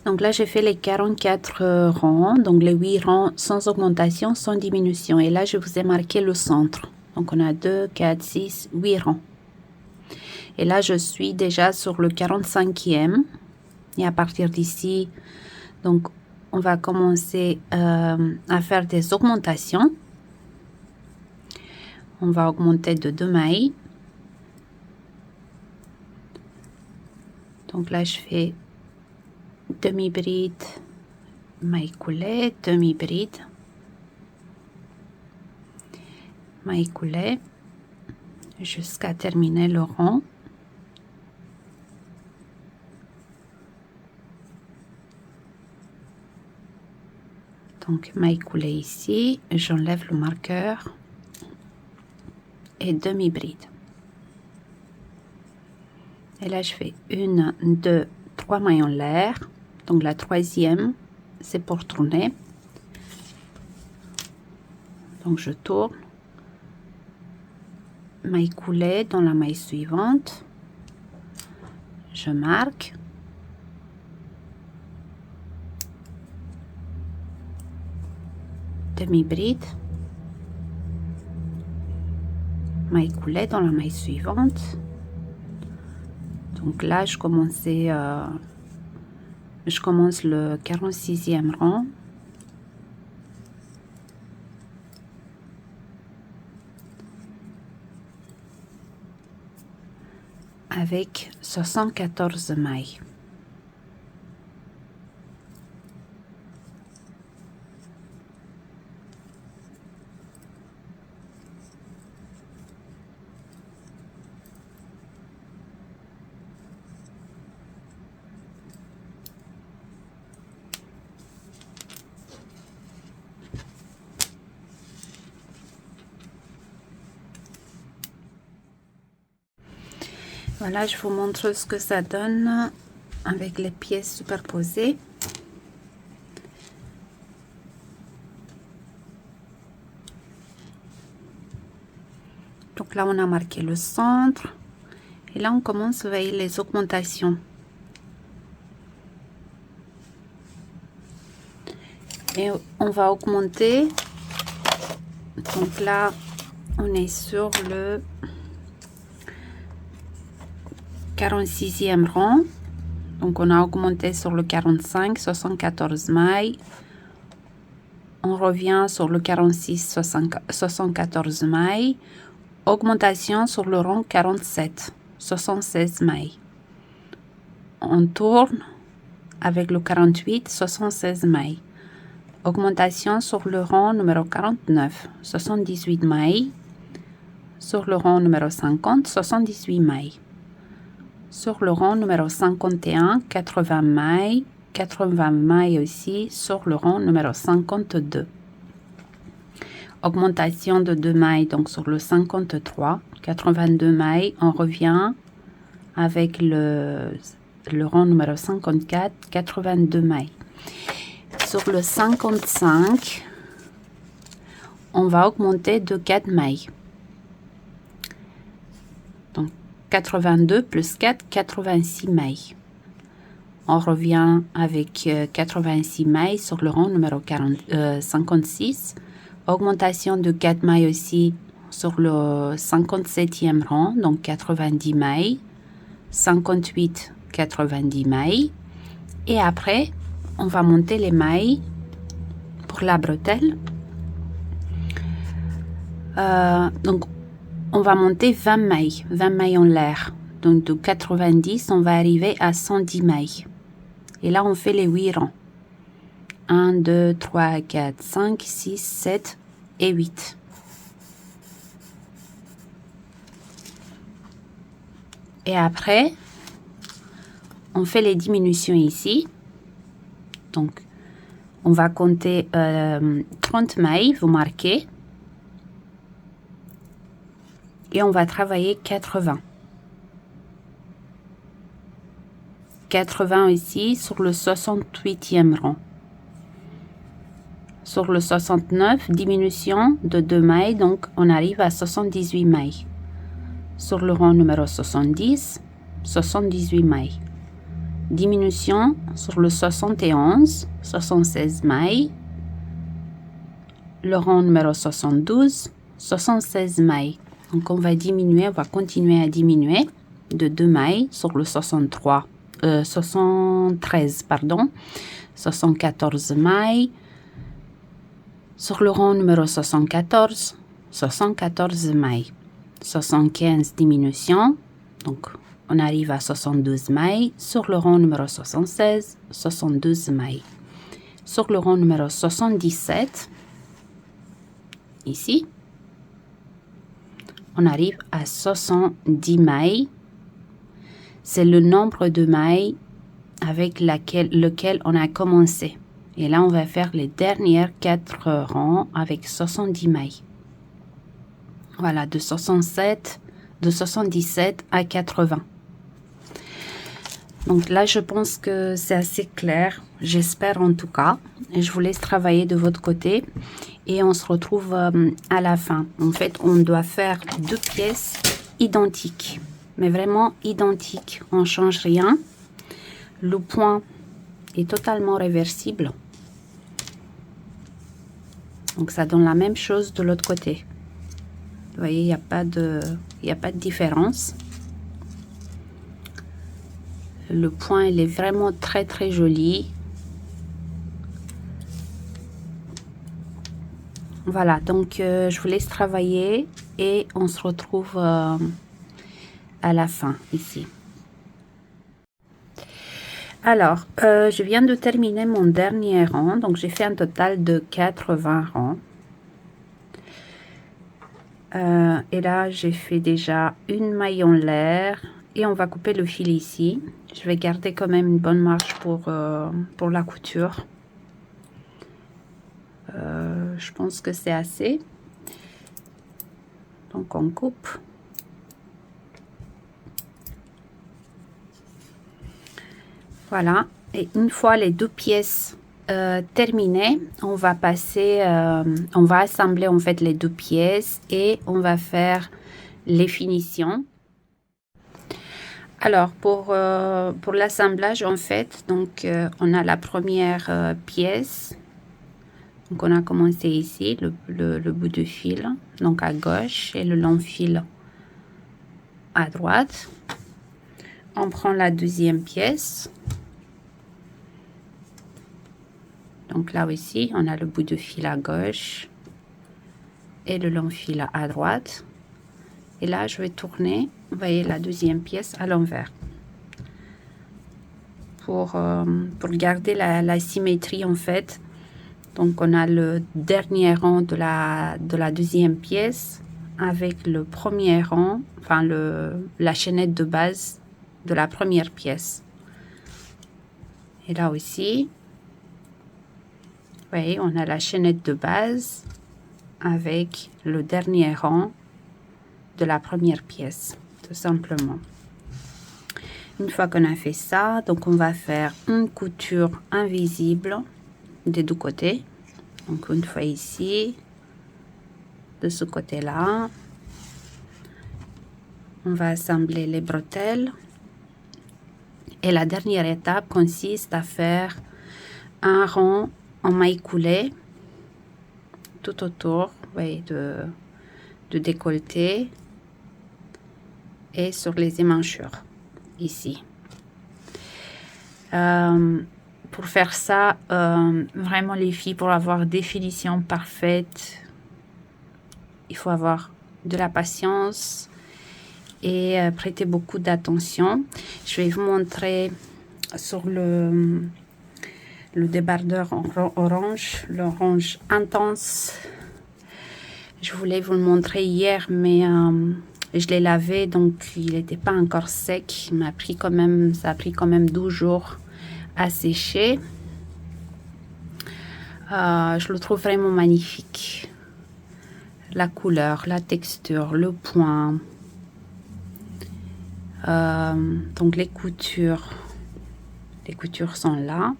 Donc là, j'ai fait les 44 rangs, donc les 8 rangs sans augmentation, sans diminution. Et là, je vous ai marqué le centre. Donc on a 2, 4, 6, 8 rangs. Et là, je suis déjà sur le 45e. Et à partir d'ici, donc on va commencer à faire des augmentations. On va augmenter de 2 mailles. Donc là, je fais demi-bride, maille coulée, demi-bride, maille coulée, jusqu'à terminer le rang. Donc maille coulée ici, j'enlève le marqueur et demi-bride. Et là, je fais 1, 2, 3 mailles en l'air. Donc la troisième, c'est pour tourner. Donc je tourne. Maille coulée dans la maille suivante. Je marque. Demi-bride. Maille coulée dans la maille suivante. Donc là, je commence le 46e rang. Avec 74 mailles. Voilà, je vous montre ce que ça donne avec les pièces superposées. Donc là, on a marqué le centre. Et là, on commence avec les augmentations. Et on va augmenter. Donc là, on est sur le 46e rang. Donc on a augmenté sur le 45, 74 mailles. On revient sur le 46, 74 mailles. Augmentation sur le rang 47, 76 mailles. On tourne avec le 48, 76 mailles. Augmentation sur le rang numéro 49, 78 mailles. Sur le rang numéro 50, 78 mailles. Sur le rang numéro 51, 80 mailles aussi sur le rang numéro 52. Augmentation de 2 mailles donc sur le 53, 82 mailles, on revient avec le rang numéro 54, 82 mailles. Sur le 55, on va augmenter de 4 mailles. Donc 82 plus 4, 86 mailles. On revient avec 86 mailles sur le rang numéro 56. Augmentation de 4 mailles aussi sur le 57e rang, donc 90 mailles. 58, 90 mailles. Et après, on va monter les mailles pour la bretelle. Donc, on va monter 20 mailles en l'air. Donc de 90, on va arriver à 110 mailles. Et là, on fait les 8 rangs. 1, 2, 3, 4, 5, 6, 7 et 8. Et après, on fait les diminutions ici. Donc, on va compter 30 mailles, vous marquez. Et on va travailler 80. 80 ici sur le 68e rang. Sur le 69, diminution de 2 mailles, donc on arrive à 78 mailles. Sur le rang numéro 70, 78 mailles. Diminution sur le 71, 76 mailles. Le rang numéro 72, 76 mailles. Donc on va diminuer, on va continuer à diminuer de 2 mailles sur le 73, pardon. 74 mailles. Sur le rang numéro 74, 74 mailles. 75 diminution, donc on arrive à 72 mailles. Sur le rang numéro 76, 72 mailles. Sur le rang numéro 77, ici, on arrive à 70 mailles. C'est le nombre de mailles avec lequel on a commencé. Et là, on va faire les dernières 4 rangs avec 70 mailles. Voilà, de 77 à 80. Donc là, je pense que c'est assez clair. J'espère en tout cas. Et je vous laisse travailler de votre côté. Et on se retrouve à la fin. En fait, on doit faire 2 pièces identiques. Mais vraiment identiques. On ne change rien. Le point est totalement réversible. Donc ça donne la même chose de l'autre côté. Vous voyez, il n'y a pas de différence. Le point, il est vraiment très très joli. Voilà, donc je vous laisse travailler et on se retrouve à la fin ici. Alors, je viens de terminer mon dernier rang, donc j'ai fait un total de 80 rangs. Et là, j'ai fait déjà une maille en l'air et on va couper le fil ici. Je vais garder quand même une bonne marge pour la couture. Je pense que c'est assez. Donc, on coupe. Voilà, et une fois les 2 pièces terminées, on va passer, on va assembler en fait les 2 pièces et on va faire les finitions. Alors pour l'assemblage en fait, donc on a la première pièce. Donc on a commencé ici, le bout de fil, donc à gauche et le long fil à droite. On prend la deuxième pièce. Donc là aussi, on a le bout de fil à gauche et le long fil à droite. Et là, je vais tourner, vous voyez, la deuxième pièce à l'envers. Pour garder la symétrie, en fait. Donc, on a le dernier rang de la deuxième pièce avec le premier rang, enfin, la chaînette de base de la première pièce. Et là aussi, vous voyez, on a la chaînette de base avec le dernier rang de la première pièce, tout simplement. Une fois qu'on a fait ça, donc on va faire une couture invisible des deux côtés. Donc une fois ici, de ce côté-là, on va assembler les bretelles. Et la dernière étape consiste à faire un rond en maille coulée tout autour, vous voyez, de décolleté et sur les émanchures ici. Pour faire ça, vraiment les filles, pour avoir des finitions parfaites, il faut avoir de la patience et prêter beaucoup d'attention. Je vais vous montrer sur le débardeur orange, l'orange intense. Je voulais vous le montrer hier, mais je l'ai lavé, donc il n'était pas encore sec. Ça a pris quand même 12 jours à sécher. Je le trouve vraiment magnifique. La couleur, la texture, le point. Donc les coutures. Les coutures sont là.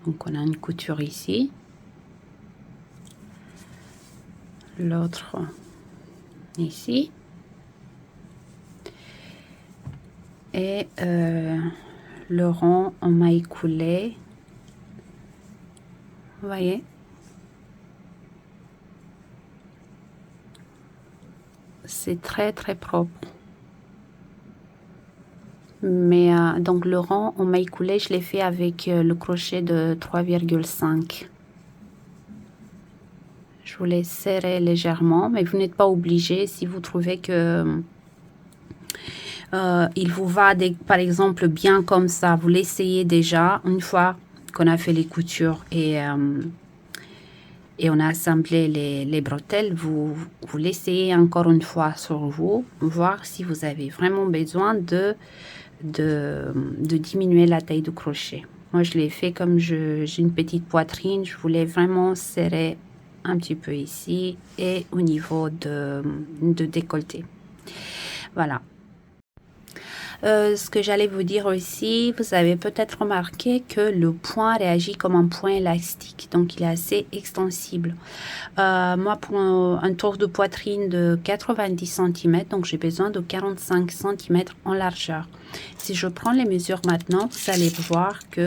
Donc on a une couture ici. L'autre ici. Et le rond en maille coulée. Vous voyez? C'est très très propre. Mais donc le rond en maille coulée, je l'ai fait avec le crochet de 3,5. Je vous laisse serrer légèrement, mais vous n'êtes pas obligé si vous trouvez que il vous va, par exemple, bien comme ça. Vous l'essayez déjà une fois qu'on a fait les coutures et on a assemblé les bretelles. Vous l'essayez encore une fois sur vous, voir si vous avez vraiment besoin de diminuer la taille du crochet. Moi, je l'ai fait comme j'ai une petite poitrine. Je voulais vraiment serrer un petit peu ici et au niveau de décolleté. Voilà. Ce que j'allais vous dire aussi, vous avez peut-être remarqué que le point réagit comme un point élastique, donc il est assez extensible. Moi, pour un tour de poitrine de 90 cm, donc j'ai besoin de 45 cm en largeur. Si je prends les mesures maintenant, vous allez voir que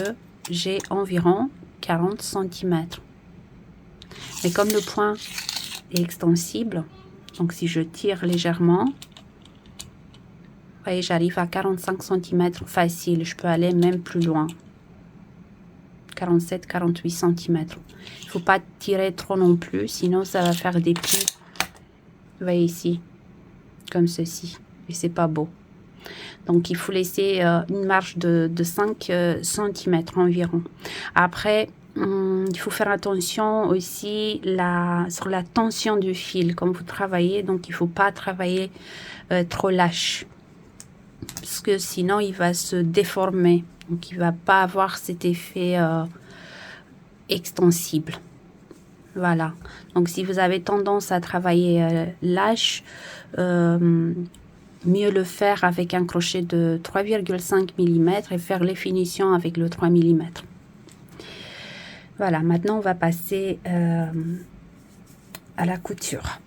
j'ai environ 40 cm. Mais comme le point est extensible, donc si je tire légèrement, vous voyez, j'arrive à 45 cm facile. Je peux aller même plus loin. 47, 48 cm. Il ne faut pas tirer trop non plus, sinon ça va faire des plis. Vous voyez ici, comme ceci. Et c'est pas beau. Donc il faut laisser une marge de 5 cm environ. Après, il faut faire attention aussi sur la tension du fil, comme vous travaillez. Donc il ne faut pas travailler trop lâche. Parce que sinon il va se déformer, donc il va pas avoir cet effet extensible. Voilà, donc si vous avez tendance à travailler lâche, mieux le faire avec un crochet de 3,5 mm et faire les finitions avec le 3 mm. Voilà, maintenant on va passer à la couture.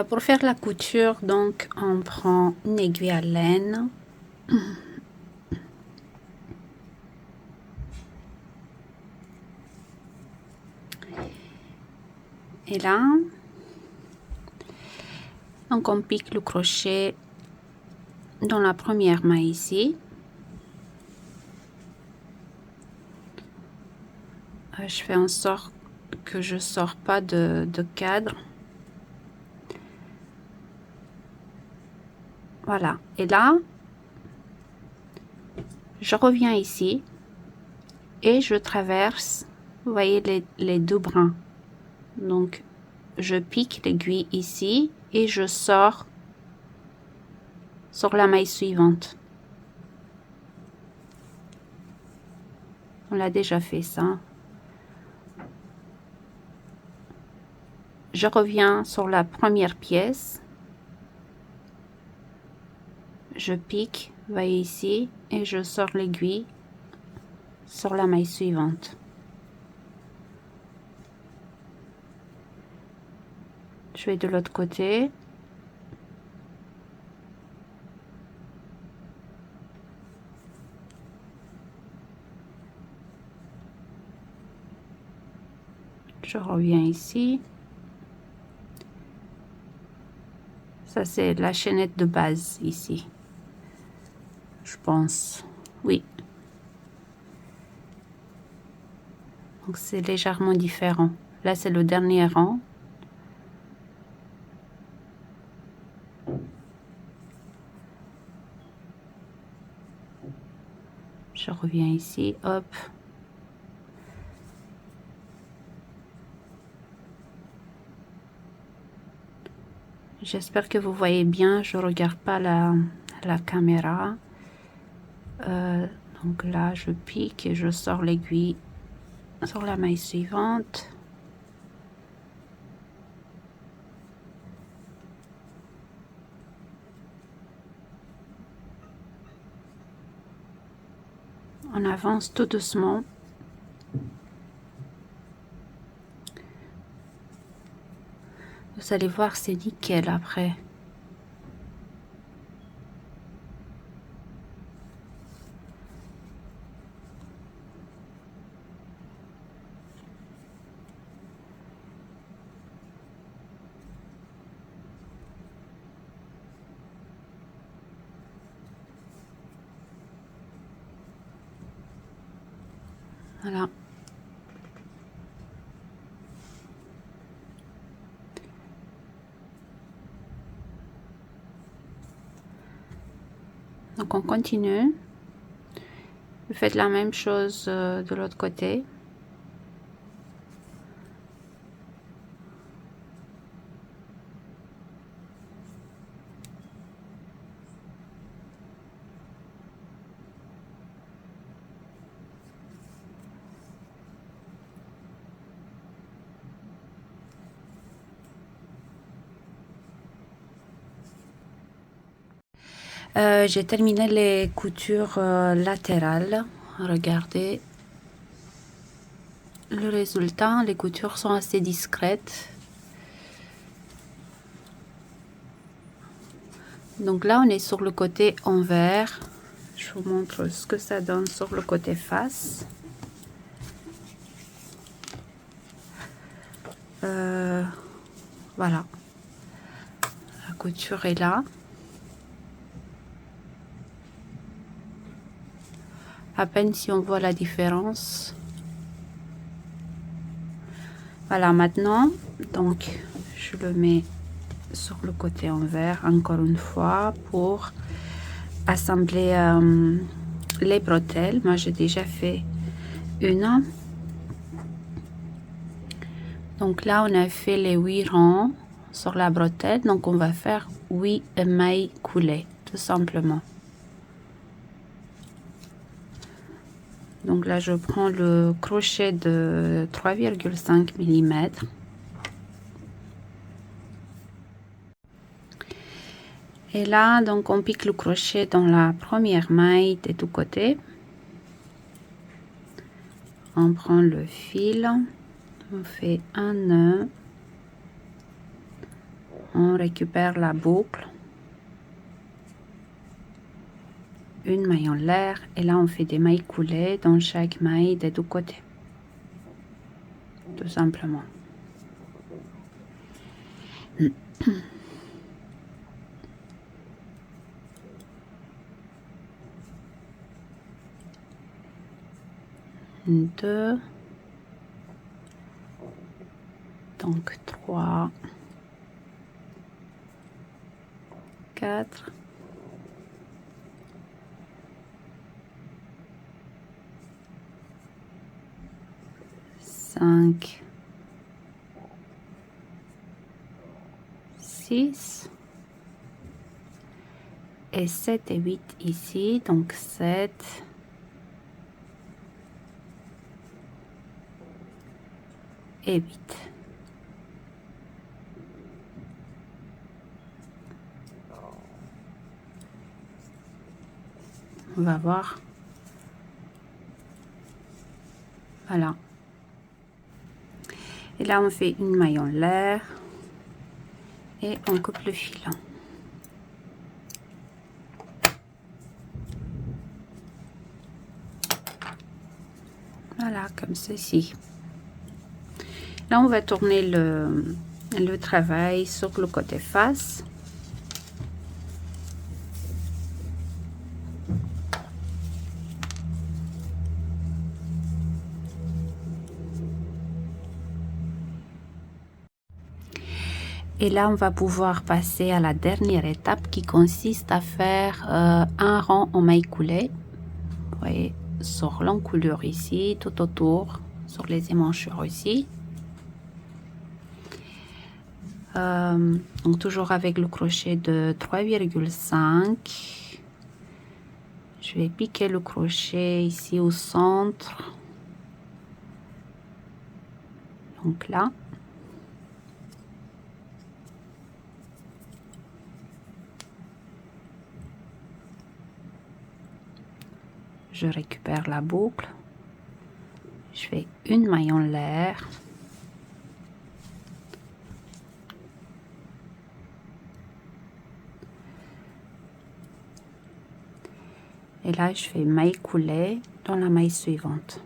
Pour faire la couture, donc on prend une aiguille à laine. Et là, donc on pique le crochet dans la première maille ici. Je fais en sorte que je sors pas de cadre. Voilà, et là je reviens ici et je traverse, vous voyez les deux brins. Donc je pique l'aiguille ici et je sors sur la maille suivante. On l'a déjà fait ça. Je reviens sur la première pièce. Je pique, vous voyez ici, et je sors l'aiguille sur la maille suivante. Je vais de l'autre côté. Je reviens ici. Ça, c'est la chaînette de base ici. Je pense. Oui. Donc, c'est légèrement différent. Là, c'est le dernier rang. Je reviens ici. Hop. J'espère que vous voyez bien. Je regarde pas la caméra. Donc là, je pique et je sors l'aiguille sur la maille suivante. On avance tout doucement. Vous allez voir, c'est nickel après. Voilà. Donc on continue. Vous faites la même chose de l'autre côté. J'ai terminé les coutures latérales. Regardez le résultat. Les coutures sont assez discrètes. Donc là, on est sur le côté envers. Je vous montre ce que ça donne sur le côté face. Voilà. La couture est là. À peine si on voit la différence. Voilà, maintenant, donc, je le mets sur le côté envers, encore une fois, pour assembler les bretelles. Moi, j'ai déjà fait une. Donc là, on a fait les 8 rangs sur la bretelle. Donc, on va faire 8 mailles coulées, tout simplement. Donc là, je prends le crochet de 3,5 mm. Et là, donc, on pique le crochet dans la première maille des deux côtés. On prend le fil, on fait un nœud, on récupère la boucle, une maille en l'air, et là, on fait des mailles coulées dans chaque maille des deux côtés. Tout simplement. Deux, donc 3, 4, 5, 6 et 7 et 8 ici, donc 7 et 8. On va voir. Voilà. Et là, on fait une maille en l'air et on coupe le fil. Voilà, comme ceci. Là, on va tourner le travail sur le côté face. Et là, on va pouvoir passer à la dernière étape qui consiste à faire un rang en maille coulée. Vous voyez, sur l'encoulure ici, tout autour, sur les émanchures aussi. Donc toujours avec le crochet de 3,5. Je vais piquer le crochet ici au centre. Donc là. je récupère la boucle, je fais une maille en l'air, et là je fais maille coulée dans la maille suivante.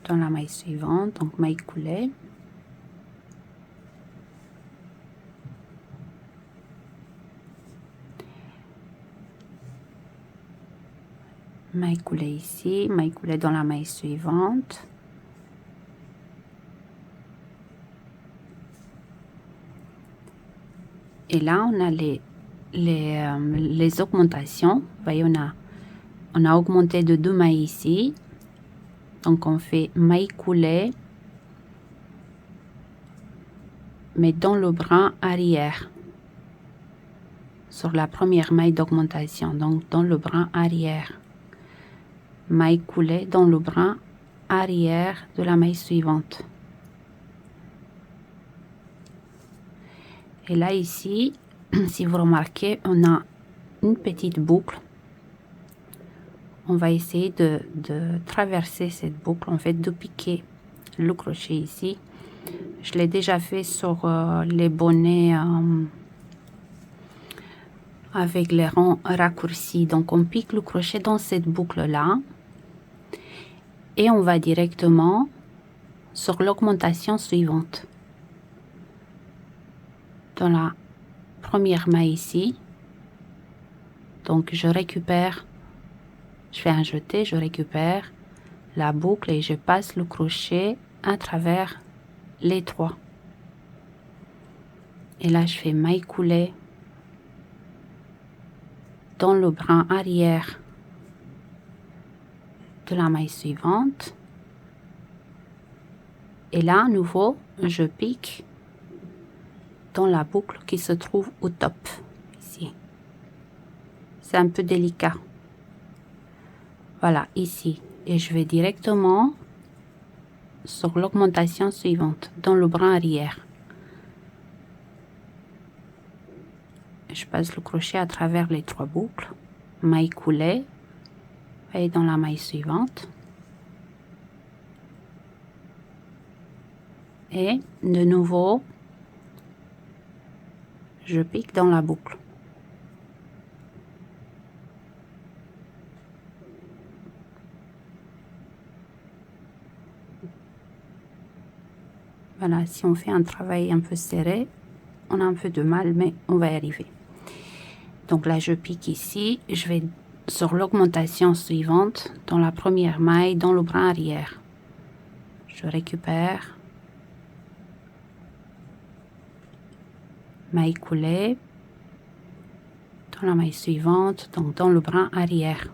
Dans la maille suivante, donc maille coulée. Maille coulée ici, maille coulée dans la maille suivante. Et là, on a les augmentations. Vous voyez, on a augmenté de 2 mailles ici. Donc, on fait maille coulée, mais dans le brin arrière. Sur la première maille d'augmentation, donc dans le brin arrière. Maille coulée dans le brin arrière de la maille suivante. Et là, ici, si vous remarquez, on a une petite boucle. On va essayer de traverser cette boucle, en fait, de piquer le crochet ici. Je l'ai déjà fait sur les bonnets avec les rangs raccourcis. Donc, on pique le crochet dans cette boucle-là. Et on va directement sur l'augmentation suivante. Dans la première maille ici, donc je récupère, je fais un jeté, je récupère la boucle et je passe le crochet à travers les 3. Et là je fais maille coulée dans le brin arrière de la maille suivante, et là à nouveau je pique dans la boucle qui se trouve au top ici. C'est un peu délicat. Voilà, ici. Et je vais directement sur l'augmentation suivante, dans le brin arrière. Je passe le crochet à travers les 3 boucles. Maille coulée. Et dans la maille suivante. Et de nouveau, je pique dans la boucle. Voilà, si on fait un travail un peu serré, on a un peu de mal, mais on va y arriver. Donc là, je pique ici, je vais sur l'augmentation suivante, dans la première maille, dans le brin arrière. Je récupère, maille coulée, dans la maille suivante, donc dans le brin arrière.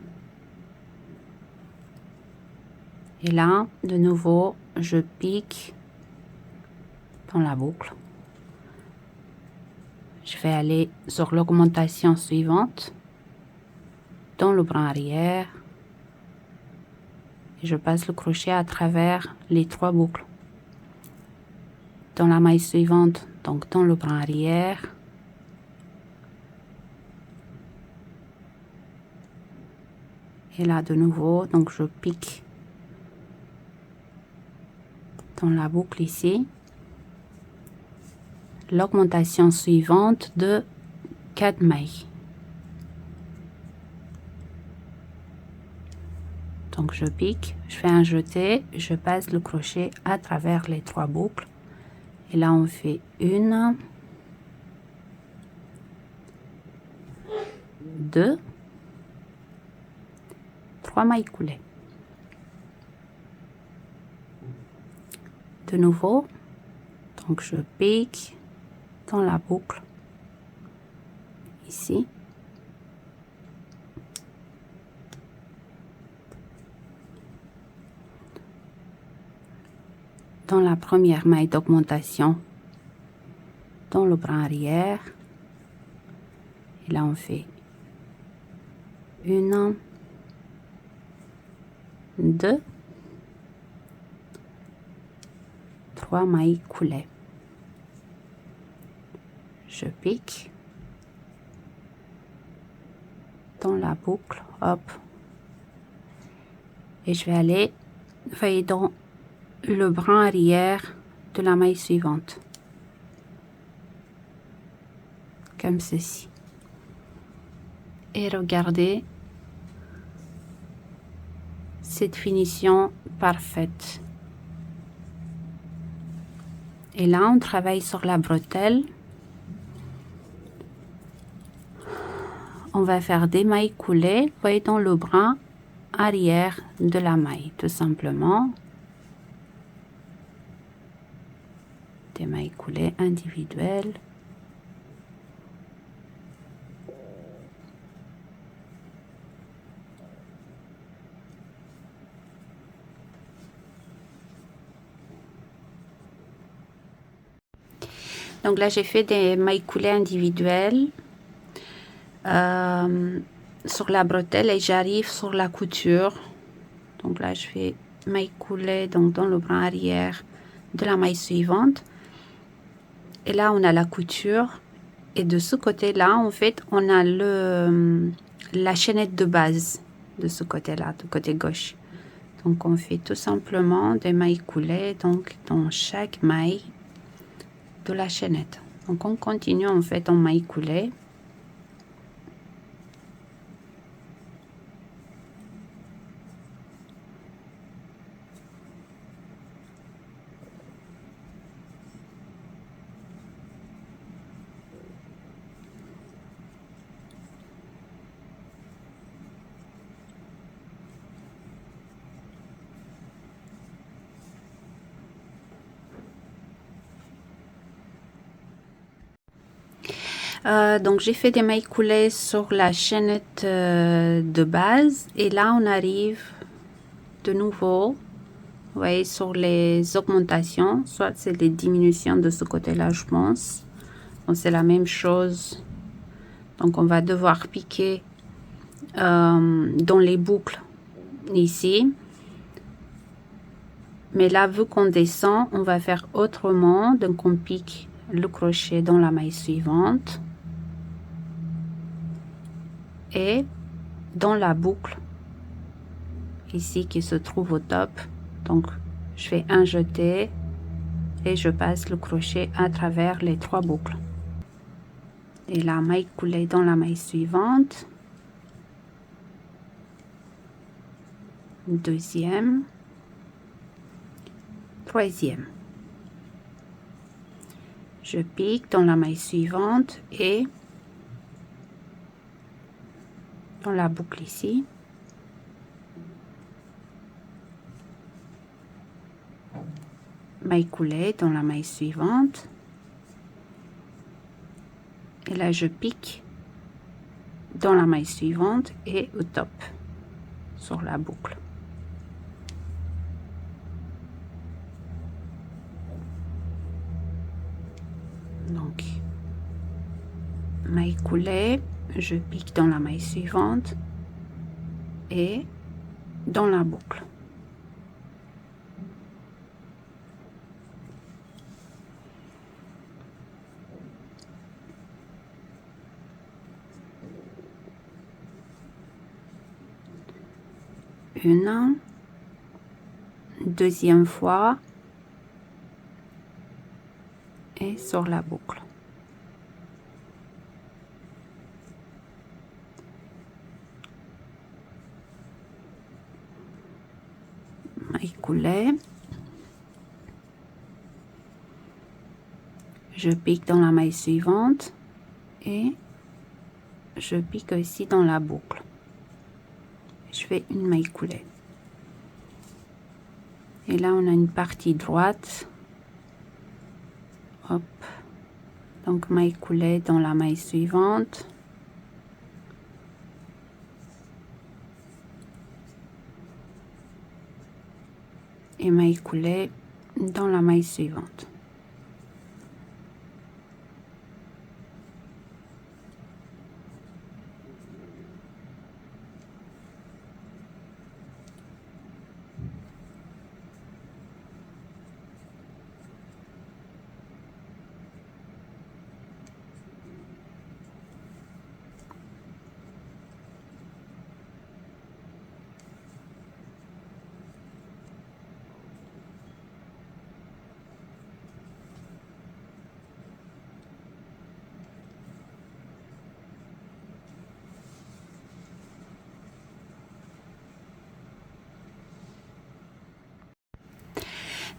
Et là, de nouveau, je pique dans la boucle. Je vais aller sur l'augmentation suivante, dans le brin arrière, et je passe le crochet à travers les 3 boucles. Dans la maille suivante, donc dans le brin arrière, et là de nouveau, donc je pique dans la boucle ici, l'augmentation suivante de 4 mailles. Donc je pique, je fais un jeté, je passe le crochet à travers les 3 boucles, et là on fait 1, 2, 3 mailles coulées. De nouveau, donc je pique dans la boucle ici, dans la première maille d'augmentation, dans le brin arrière, et là on fait 1, 2, 3 mailles coulées. Je pique, dans la boucle, hop, et je vais aller, vous voyez, dans le brin arrière de la maille suivante, comme ceci, et regardez cette finition parfaite. Et là on travaille sur la bretelle. On va faire des mailles coulées, vous voyez, dans le brin arrière de la maille, tout simplement. Des mailles coulées individuelles. Donc là, j'ai fait des mailles coulées individuelles sur la bretelle et j'arrive sur la couture. Donc là, je fais maille coulée donc dans le brin arrière de la maille suivante. Et là, on a la couture. Et de ce côté-là, en fait, on a la chaînette de base de ce côté-là, du côté gauche. Donc, on fait tout simplement des mailles coulées donc dans chaque maille de la chaînette. Donc on continue en fait en maille coulée. Donc j'ai fait des mailles coulées sur la chaînette de base et là on arrive de nouveau, vous voyez, sur les augmentations, soit c'est les diminutions de ce côté là, je pense. Donc c'est la même chose, donc on va devoir piquer dans les boucles ici, mais là vu qu'on descend on va faire autrement. Donc on pique le crochet dans la maille suivante et dans la boucle ici qui se trouve au top. Donc je fais un jeté et je passe le crochet à travers les 3 boucles et la maille coulée dans la maille suivante, deuxième, troisième, je pique dans la maille suivante et dans la boucle ici, maille coulée dans la maille suivante et là je pique dans la maille suivante et au top sur la boucle. Donc maille coulée, je pique dans la maille suivante et dans la boucle. Une deuxième fois et sur la boucle. Maille coulée, je pique dans la maille suivante et je pique aussi dans la boucle. Je fais une maille coulée et là on a une partie droite, hop, donc maille coulée dans la maille suivante et maille coulée dans la maille suivante.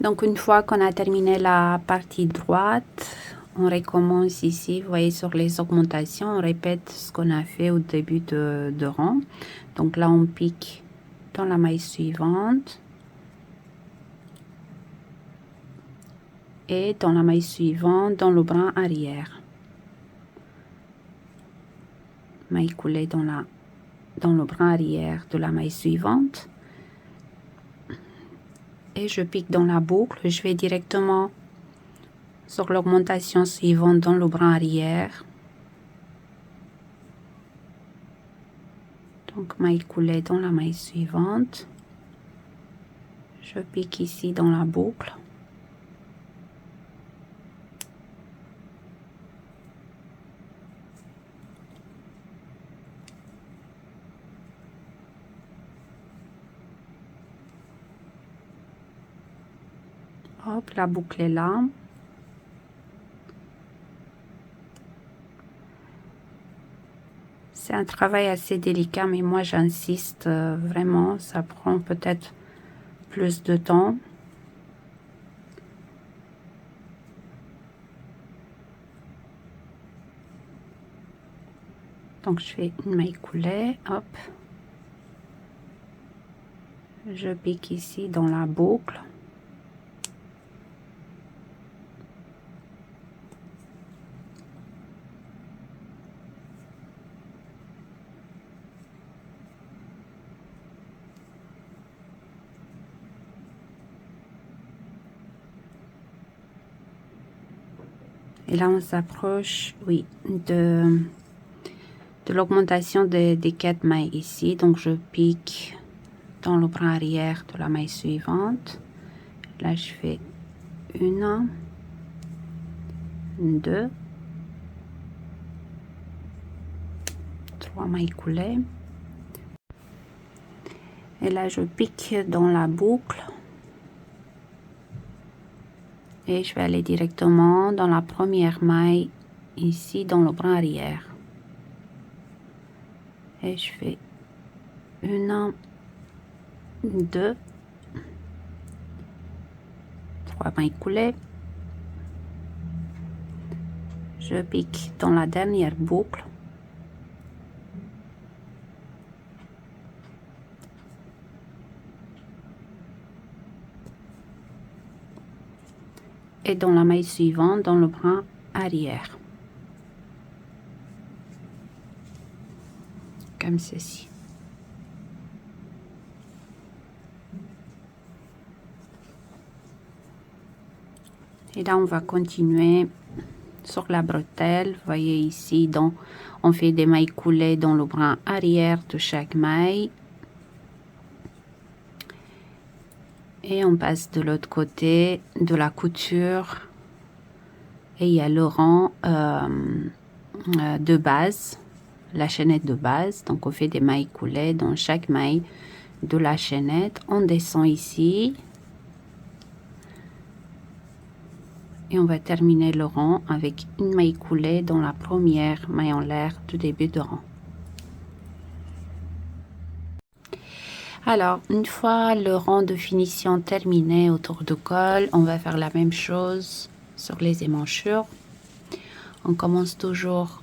Donc une fois qu'on a terminé la partie droite, on recommence ici, vous voyez sur les augmentations, on répète ce qu'on a fait au début de rang. Donc là on pique dans la maille suivante et dans la maille suivante dans le brin arrière. Maille coulée dans le brin arrière de la maille suivante. Et je pique dans la boucle, je vais directement sur l'augmentation suivante dans le brin arrière. Donc maille coulée dans la maille suivante. Je pique ici dans la boucle. Hop, la boucle est là. C'est un travail assez délicat, mais moi j'insiste vraiment, ça prend peut-être plus de temps. Donc je fais une maille coulée, hop. Je pique ici dans la boucle. Et là, on s'approche, oui, de l'augmentation des 4 mailles ici. Donc, je pique dans le bras arrière de la maille suivante. Là, je fais une, deux, trois mailles coulées. Et là, je pique dans la boucle. Et je vais aller directement dans la première maille ici dans le bras arrière. Et je fais une, deux, trois mailles coulées. Je pique dans la dernière boucle. Et dans la maille suivante, dans le bras arrière. Comme ceci. Et là, on va continuer sur la bretelle. Vous voyez ici, on fait des mailles coulées dans le bras arrière de chaque maille. Et on passe de l'autre côté de la couture. Et il y a le rang de base, la chaînette de base. Donc on fait des mailles coulées dans chaque maille de la chaînette. On descend ici. Et on va terminer le rang avec une maille coulée dans la première maille en l'air du début de rang. Alors, une fois le rang de finition terminé autour du col, on va faire la même chose sur les émanchures. On commence toujours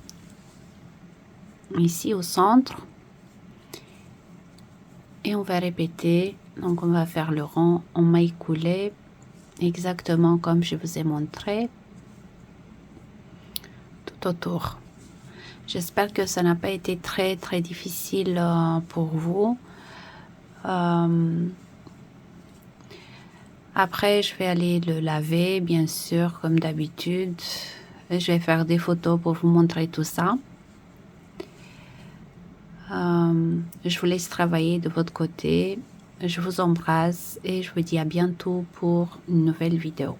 ici au centre. Et on va répéter. Donc, on va faire le rang en maille coulée, exactement comme je vous ai montré, tout autour. J'espère que ça n'a pas été très difficile pour vous. Après, je vais aller le laver, bien sûr, comme d'habitude. Je vais faire des photos pour vous montrer tout ça. Je vous laisse travailler de votre côté. Je vous embrasse et je vous dis à bientôt pour une nouvelle vidéo.